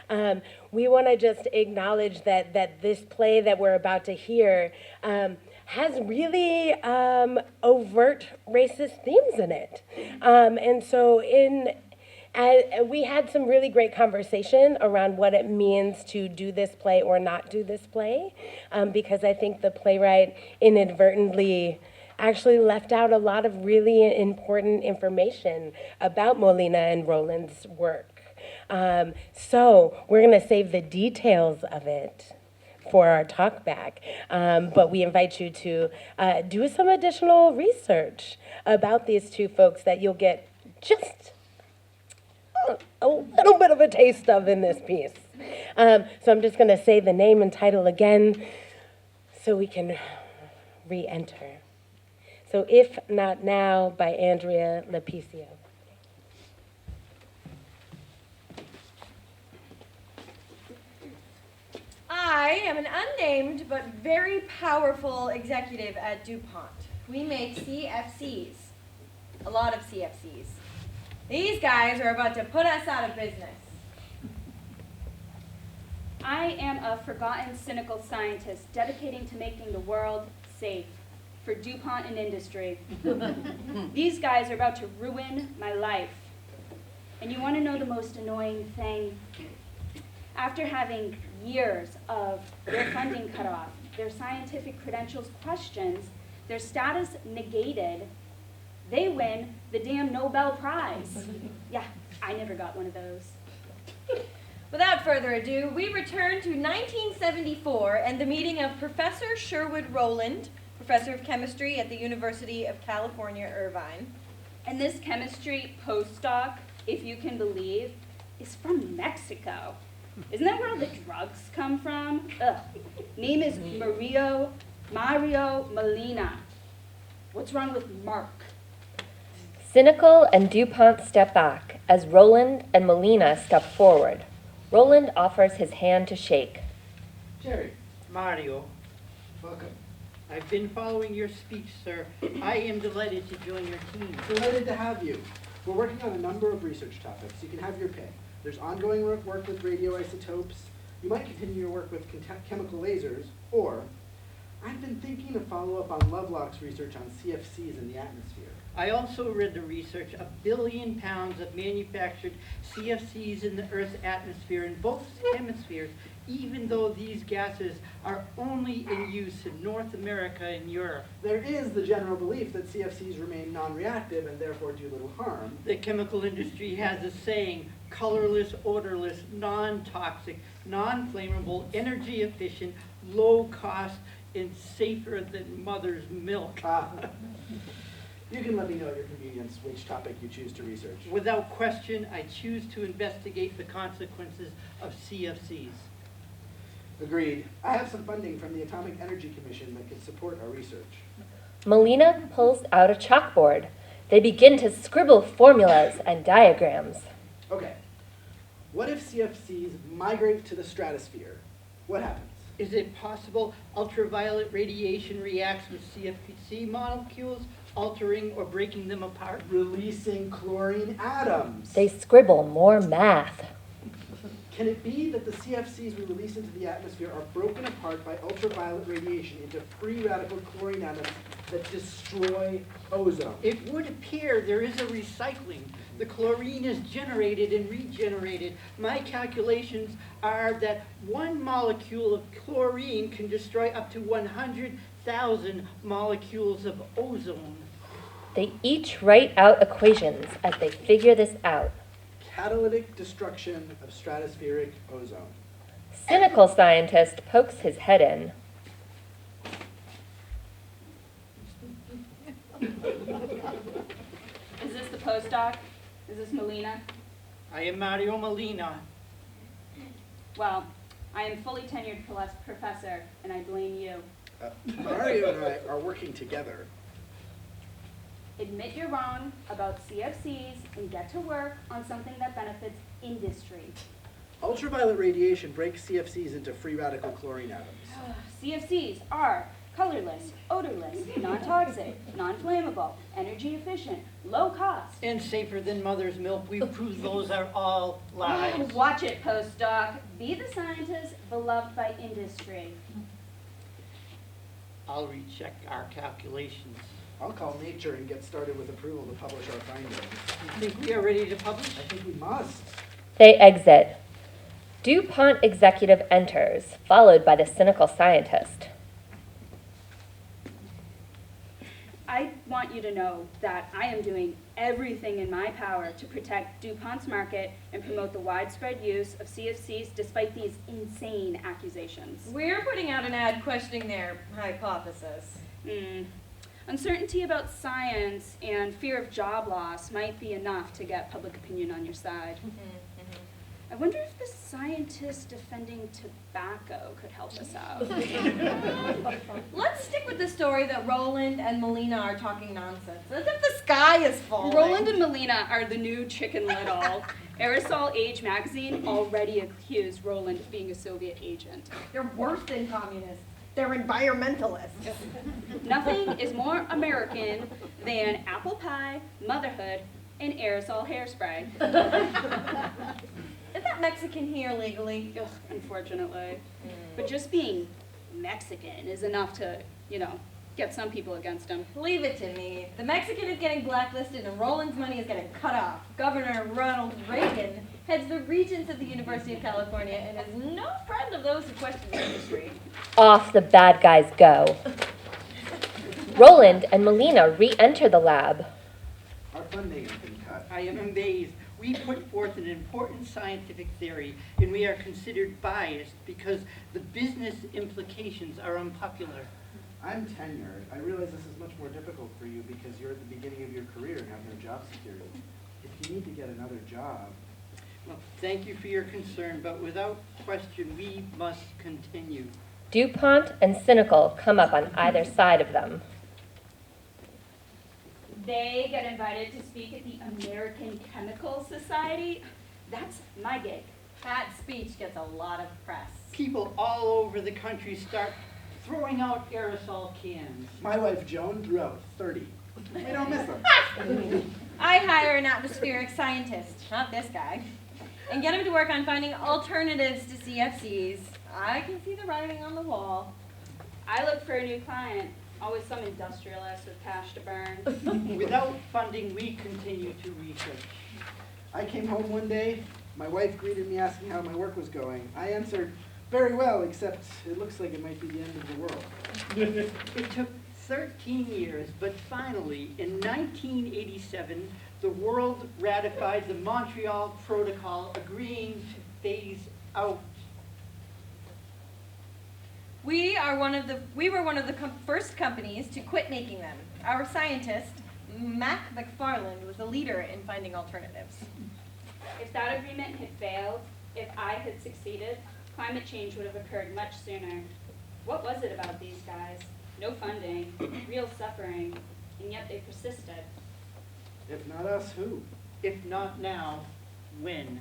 now. We want to just acknowledge that this play that we're about to hear has really overt racist themes in it. And so we had some really great conversation around what it means to do this play or not do this play, because I think the playwright inadvertently actually left out a lot of really important information about Molina and Roland's work. So we're going to save the details of it for our talk back, but we invite you to do some additional research about these two folks that you'll get just a little bit of a taste of in this piece. So I'm just going to say the name and title again so we can re-enter. So If Not Now by Andrea Lepsio. I am an unnamed but very powerful executive at DuPont. We make CFCs, a lot of CFCs. These guys are about to put us out of business. I am a forgotten, cynical scientist dedicating to making the world safe for DuPont and industry. These guys are about to ruin my life. And you want to know the most annoying thing? After having years of their funding cut off, their scientific credentials questioned, their status negated, they win the damn Nobel Prize. Yeah, I never got one of those. Without further ado, we return to 1974 and the meeting of Professor Sherwood Rowland, Professor of Chemistry at the University of California, Irvine. And this chemistry postdoc, if you can believe, is from Mexico. Isn't that where all the drugs come from? Ugh. Name is Mario Molina. What's wrong with Mark? Cynical and DuPont step back as Roland and Molina step forward. Roland offers his hand to shake. Jerry, Mario, welcome. I've been following your speech, sir. I am delighted to join your team. Delighted to have you. We're working on a number of research topics. You can have your pick. There's ongoing work with radioisotopes. You might continue your work with chemical lasers, or I've been thinking to follow up on Lovelock's research on CFCs in the atmosphere. I also read the research. 1 billion pounds of manufactured CFCs in the Earth's atmosphere in both hemispheres, even though these gases are only in use in North America and Europe. There is the general belief that CFCs remain non-reactive and therefore do little harm. The chemical industry has a saying: colorless, odorless, non-toxic, non-flammable, energy efficient, low cost, and safer than mother's milk. You can let me know at your convenience which topic you choose to research. Without question, I choose to investigate the consequences of CFCs. Agreed. I have some funding from the Atomic Energy Commission that could support our research. Melina pulls out a chalkboard. They begin to scribble formulas and diagrams. Okay. What if CFCs migrate to the stratosphere? What happens? Is it possible ultraviolet radiation reacts with CFC molecules, altering or breaking them apart? Releasing chlorine atoms. They scribble more math. Can it be that the CFCs we release into the atmosphere are broken apart by ultraviolet radiation into free radical chlorine atoms that destroy ozone? It would appear there is a recycling. The chlorine is generated and regenerated. My calculations are that 1 molecule of chlorine can destroy up to 100,000 molecules of ozone. They each write out equations as they figure this out. Catalytic destruction of stratospheric ozone. Cynical scientist pokes his head in. Is this the postdoc? Is this Melina? I am Mario Molina. Well, I am fully tenured professor, and I blame you. Mario and I are working together. Admit you're wrong about CFCs and get to work on something that benefits industry. Ultraviolet radiation breaks CFCs into free radical chlorine atoms. CFCs are colorless, odorless, non-toxic, non-flammable, energy efficient, low cost. And safer than mother's milk. We've proved those are all lies. Watch it, postdoc. Be the scientist beloved by industry. I'll recheck our calculations. I'll call Nature and get started with approval to publish our findings. You think we are ready to publish? I think we must. They exit. DuPont executive enters, followed by the cynical scientist. I want you to know that I am doing everything in my power to protect DuPont's market and promote the widespread use of CFCs despite these insane accusations. We're putting out an ad questioning their hypothesis. Uncertainty about science and fear of job loss might be enough to get public opinion on your side. I wonder if the scientist defending tobacco could help us out. Let's stick with the story that Roland and Melina are talking nonsense, as if the sky is falling. Roland and Melina are the new Chicken Little. Aerosol Age magazine already accused Roland of being a Soviet agent. They're worse than communists. They're environmentalists. Nothing is more American than apple pie, motherhood, and aerosol hairspray. Is that Mexican here legally? Ugh, unfortunately. But just being Mexican is enough to, get some people against him. Leave it to me. The Mexican is getting blacklisted and Roland's money is getting cut off. Governor Ronald Reagan heads the Regents of the University of California and is no friend of those who question the industry. Off the bad guys go. Roland and Melina re-enter the lab. Our funding has been cut. I am amazed. We put forth an important scientific theory, and we are considered biased because the business implications are unpopular. I'm tenured. I realize this is much more difficult for you because you're at the beginning of your career and have no job security. If you need to get another job... Well, thank you for your concern, but without question, we must continue. DuPont and Cynical come up on either side of them. They get invited to speak at the American Chemical Society. That's my gig. That speech gets a lot of press. People all over the country start throwing out aerosol cans. My wife Joan threw out 30. We don't miss them. I hire an atmospheric scientist, not this guy, and get him to work on finding alternatives to CFCs. I can see the writing on the wall. I look for a new client, always some industrialist with cash to burn. Without funding, we continue to research. I came home one day, my wife greeted me asking how my work was going. I answered, very well, except it looks like it might be the end of the world. It took 13 years, but finally, in 1987, the world ratified the Montreal Protocol agreeing to phase out. We were one of the first companies to quit making them. Our scientist, Mac McFarland, was a leader in finding alternatives. If that agreement had failed, if I had succeeded, climate change would have occurred much sooner. What was it about these guys? No funding, real suffering, and yet they persisted. If not us, who? If not now, when?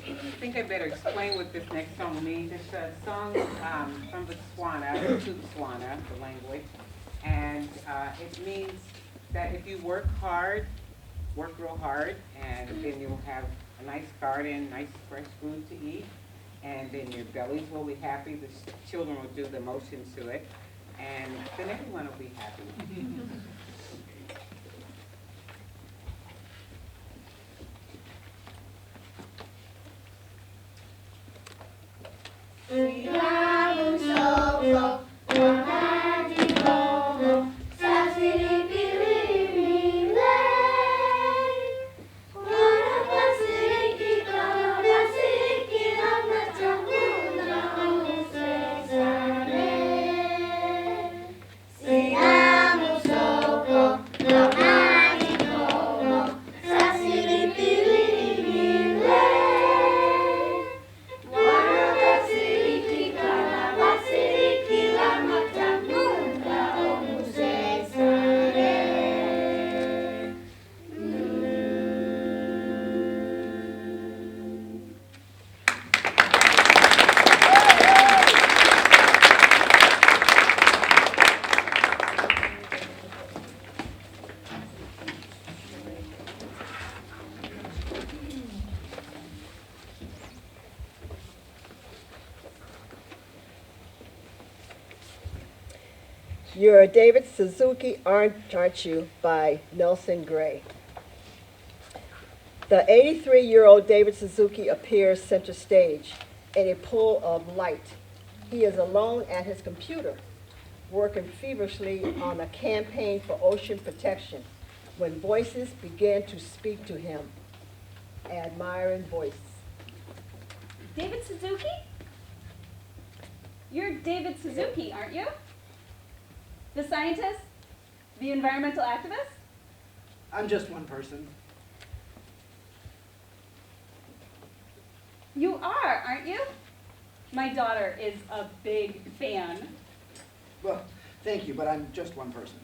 I think I better explain what this next song means. It's a song from Botswana, to Botswana, the language, and it means that if you work hard, work real hard, and then you'll have a nice garden, nice fresh food to eat, and then your bellies will be happy, the children will do the motions to it, and then everyone will be happy. You're David Suzuki, aren't you, by Nelson Gray. The 83-year-old David Suzuki appears center stage in a pool of light. He is alone at his computer, working feverishly on a campaign for ocean protection when voices begin to speak to him. Admiring voice. David Suzuki? You're David Suzuki, aren't you? The scientist? The environmental activist? I'm just one person. You are, aren't you? My daughter is a big fan. Well, thank you, but I'm just one person.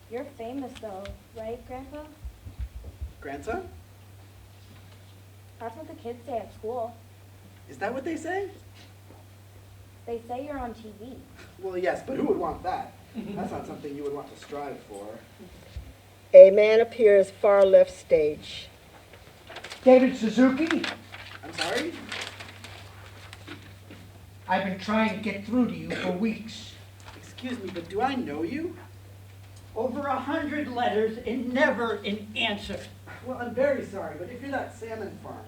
You're famous though, right, Grandpa? Grandson? That's what the kids say at school. Is that what they say? They say you're on TV. Well, yes, but who would want that? That's not something you would want to strive for. A man appears far left stage. David Suzuki, I'm sorry? I've been trying to get through to you for weeks. Excuse me, but do I know you? Over 100 letters and never an answer. Well, I'm very sorry, but if you're that salmon farmer...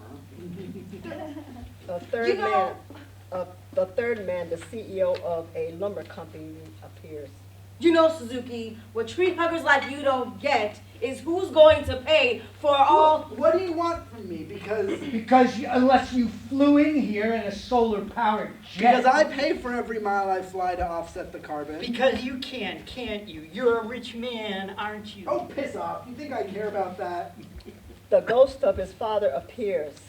The third man, the CEO of a lumber company, appears. You know, Suzuki, what tree huggers like you don't get is who's going to pay for all... What do you want from me? Because unless you flew in here in a solar-powered jet... Because I pay for every mile I fly to offset the carbon. Because you can, can't you? You're a rich man, aren't you? Oh, piss off. You think I care about that? The ghost of his father appears.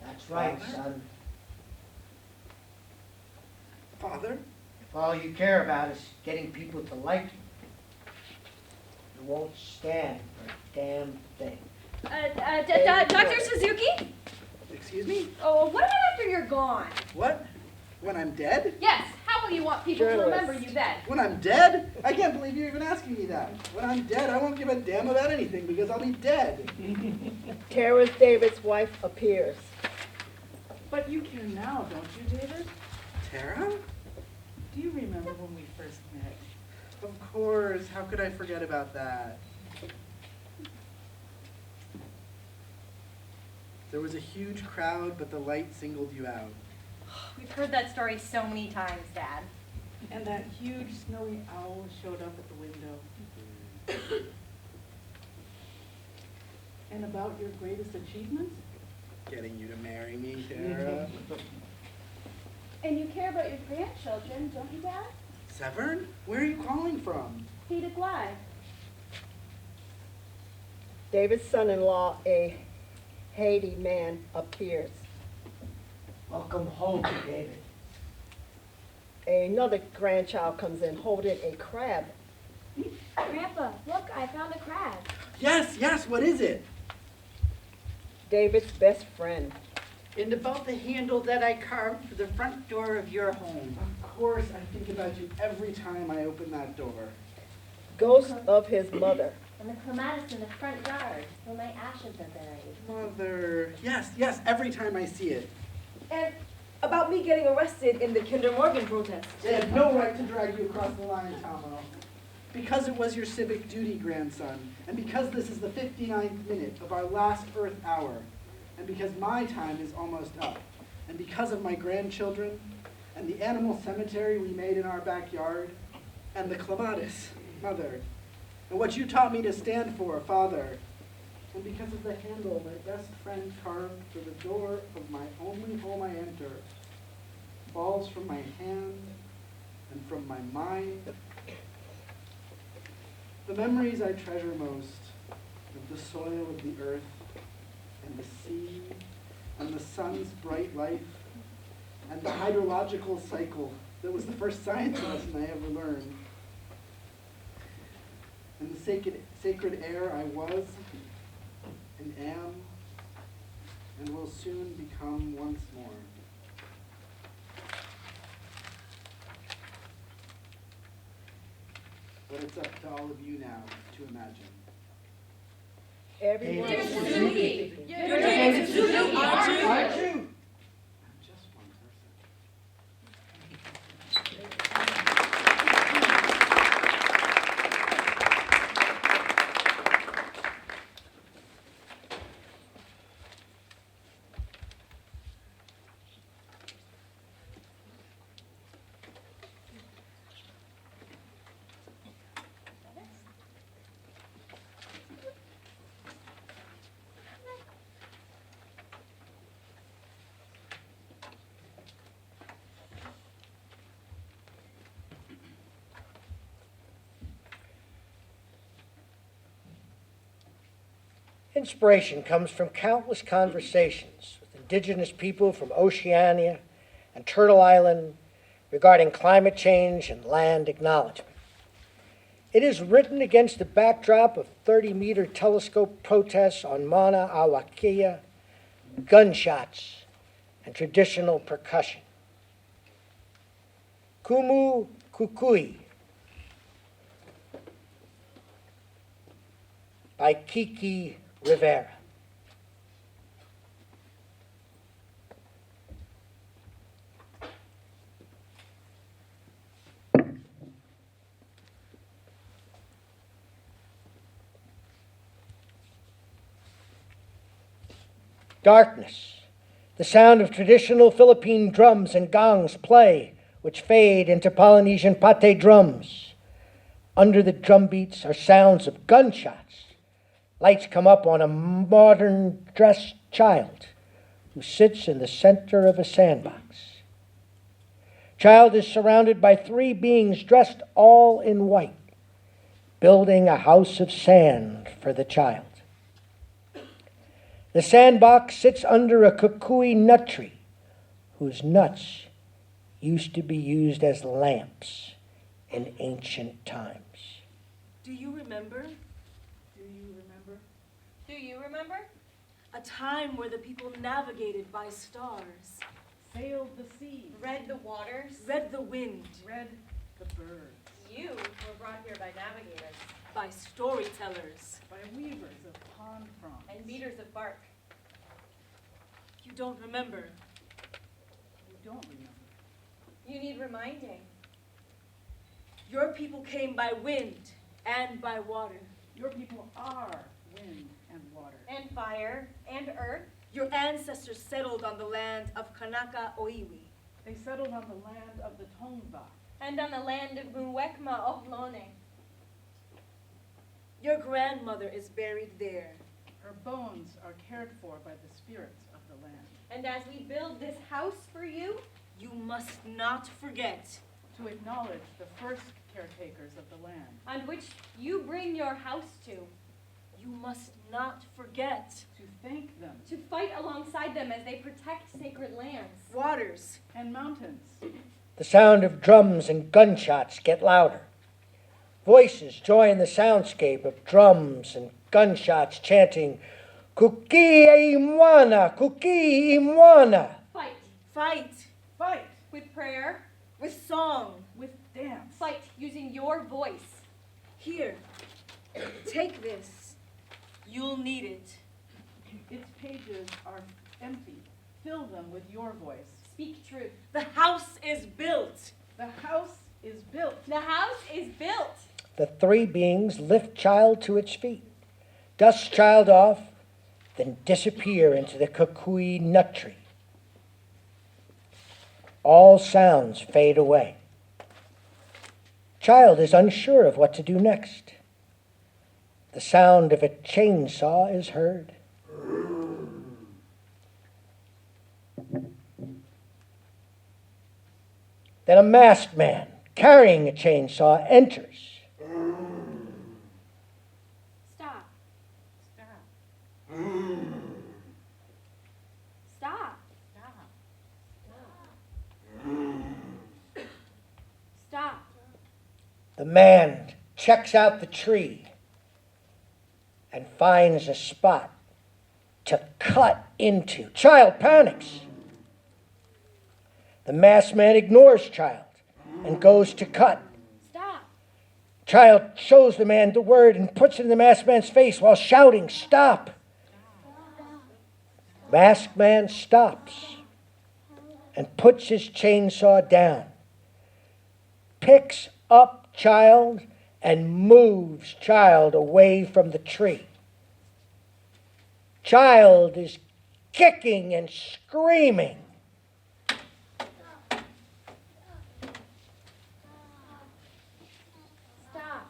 That's right, son. Father? If all you care about is getting people to like you, you won't stand for a damn thing. Dr. Suzuki? Excuse me? Oh, what about after you're gone? What? When I'm dead? Yes, how will you want people to remember you then? When I'm dead? I can't believe you're even asking me that. When I'm dead, I won't give a damn about anything because I'll be dead. Terrence David's wife appears. But you care now, don't you, David? Tara? Do you remember when we first met? Of course. How could I forget about that? There was a huge crowd, but the light singled you out. We've heard that story so many times, Dad. And that huge snowy owl showed up at the window. And about your greatest achievement? Getting you to marry me, Tara. And you care about your grandchildren, don't you, Dad? Severn? Where are you calling from? He declined. David's son-in-law, a Haiti man, appears. Welcome home, David. Another grandchild comes in holding a crab. Grandpa, look, I found a crab. Yes, what is it? David's best friend. And about the handle that I carved for the front door of your home. Of course, I think about you every time I open that door. Ghost of his mother. And the clematis in the front yard where my ashes are buried. Mother. Yes, every time I see it. And about me getting arrested in the Kinder Morgan protest. They had no right to drag you across the line, Tomo. Because it was your civic duty, grandson, and because this is the 59th minute of our last Earth hour, and because my time is almost up, and because of my grandchildren, and the animal cemetery we made in our backyard, and the clematis, Mother, and what you taught me to stand for, Father, and because of the handle my best friend carved for the door of my only home I enter, falls from my hand and from my mind. The memories I treasure most of the soil of the earth and the sea and the sun's bright life and the hydrological cycle that was the first science lesson I ever learned. And the sacred air I was and am and will soon become once more. But it's up to all of you now to imagine. Everyone. David Suzuki. You're David Suzuki, aren't you? I'm just one person. Inspiration comes from countless conversations with indigenous people from Oceania and Turtle Island regarding climate change and land acknowledgement. It is written against the backdrop of 30-meter telescope protests on Mauna Awakea, gunshots, and traditional percussion. Kumu Kukui by Kiki Rivera. Darkness, the sound of traditional Philippine drums and gongs play, which fade into Polynesian pate drums. Under the drum beats are sounds of gunshots. Lights come up on a modern dressed child who sits in the center of a sandbox. Child is surrounded by three beings dressed all in white, building a house of sand for the child. The sandbox sits under a kukui nut tree, whose nuts used to be used as lamps in ancient times. Do you remember? Do you remember? A time where the people navigated by stars. sailed the sea, read the waters, read the wind, read the birds, You were brought here by navigators by storytellers, by weavers of pond fronds, and beaters of bark. You don't remember. You don't remember. You need reminding. Your people came by wind and by water. Your people are wind and water. And fire, and earth. Your ancestors settled on the land of Kanaka Oiwi. They settled on the land of the Tongva. And on the land of Muwekma Ohlone. Your grandmother is buried there. Her bones are cared for by the spirits of the land. And as we build this house for you, you must not forget to acknowledge the first caretakers of the land, on which you bring your house to. You must not forget to thank them, to fight alongside them as they protect sacred lands, waters, and mountains. The sound of drums and gunshots get louder. Voices join the soundscape of drums and gunshots chanting, "Kuki imwana, kuki imwana." Fight. Fight. Fight. With prayer. With song. With dance. Fight using your voice. Here, take this. You'll need it. Its pages are empty. Fill them with your voice. Speak truth. The house is built. The house is built. The house is built. The three beings lift child to its feet, dust child off, then disappear into the kukui nut tree. All sounds fade away. Child is unsure of what to do next. The sound of a chainsaw is heard. Then a masked man carrying a chainsaw enters. Stop. Stop. Stop. Stop. The man checks out the tree and finds a spot to cut into. Child panics. The masked man ignores child and goes to cut. Stop. Child shows the man the word and puts it in the masked man's face while shouting, "Stop." Masked man stops and puts his chainsaw down, picks up child, and moves child away from the tree. Child is kicking and screaming. Stop.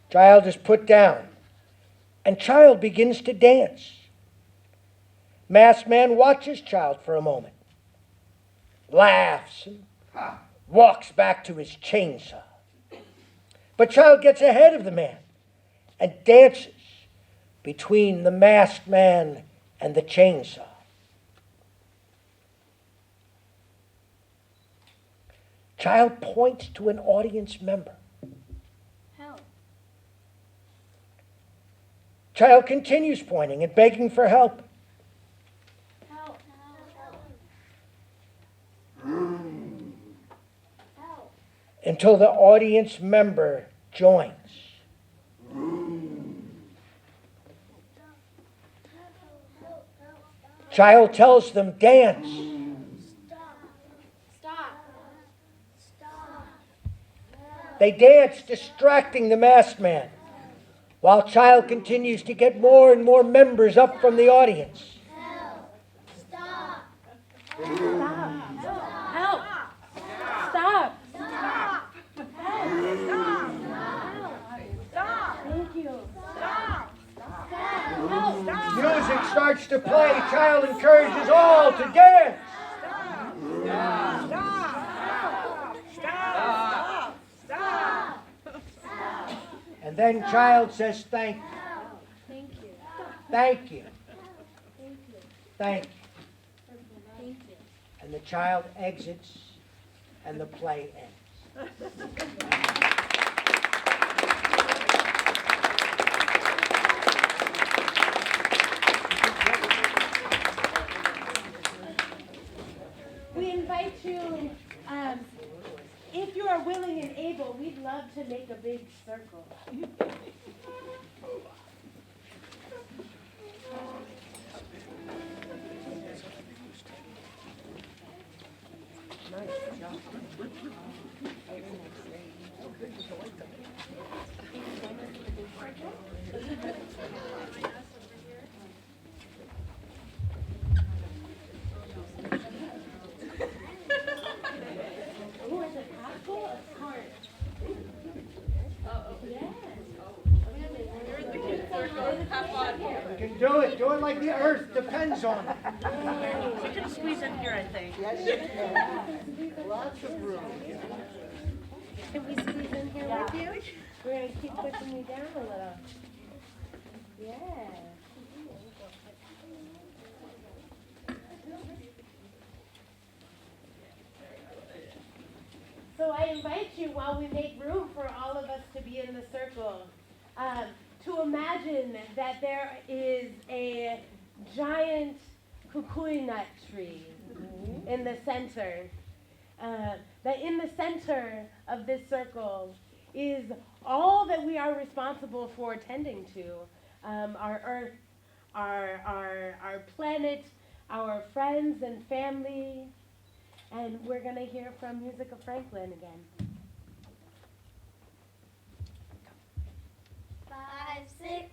Child is put down, and child begins to dance. Masked man watches child for a moment, laughs, and walks back to his chainsaw. But child gets ahead of the man and dances between the masked man and the chainsaw. Child points to an audience member. Help. Child continues pointing and begging for help. Help. Help. Until the audience member joins. Child tells them, "Dance." Stop. They dance, distracting the masked man, while child continues to get more and more members up from the audience. Stop. Help. Stop. Thank you. Music starts to play. Child encourages all to dance. And then child says, "Thank you. Thank you. Thank you. Thank you. Thank you." Thank you. And the child exits and the play ends. to, if you are willing and able, we'd love to make a big circle. Oh, is it apple or tart? Oh, yes. You can do it. Do it like the earth depends on it. You can squeeze in here, I think. Yes, you can. Lots of room. Can we squeeze in here with you? We're gonna keep pushing you down a little. Yeah. So I invite you, while we make room for all of us to be in the circle, to imagine that there is a giant kukui nut tree in the center. That in the center of this circle is all that we are responsible for tending to. Our earth, our planet, our friends and family. And we're going to hear from Music of Franklin again. 5, 6,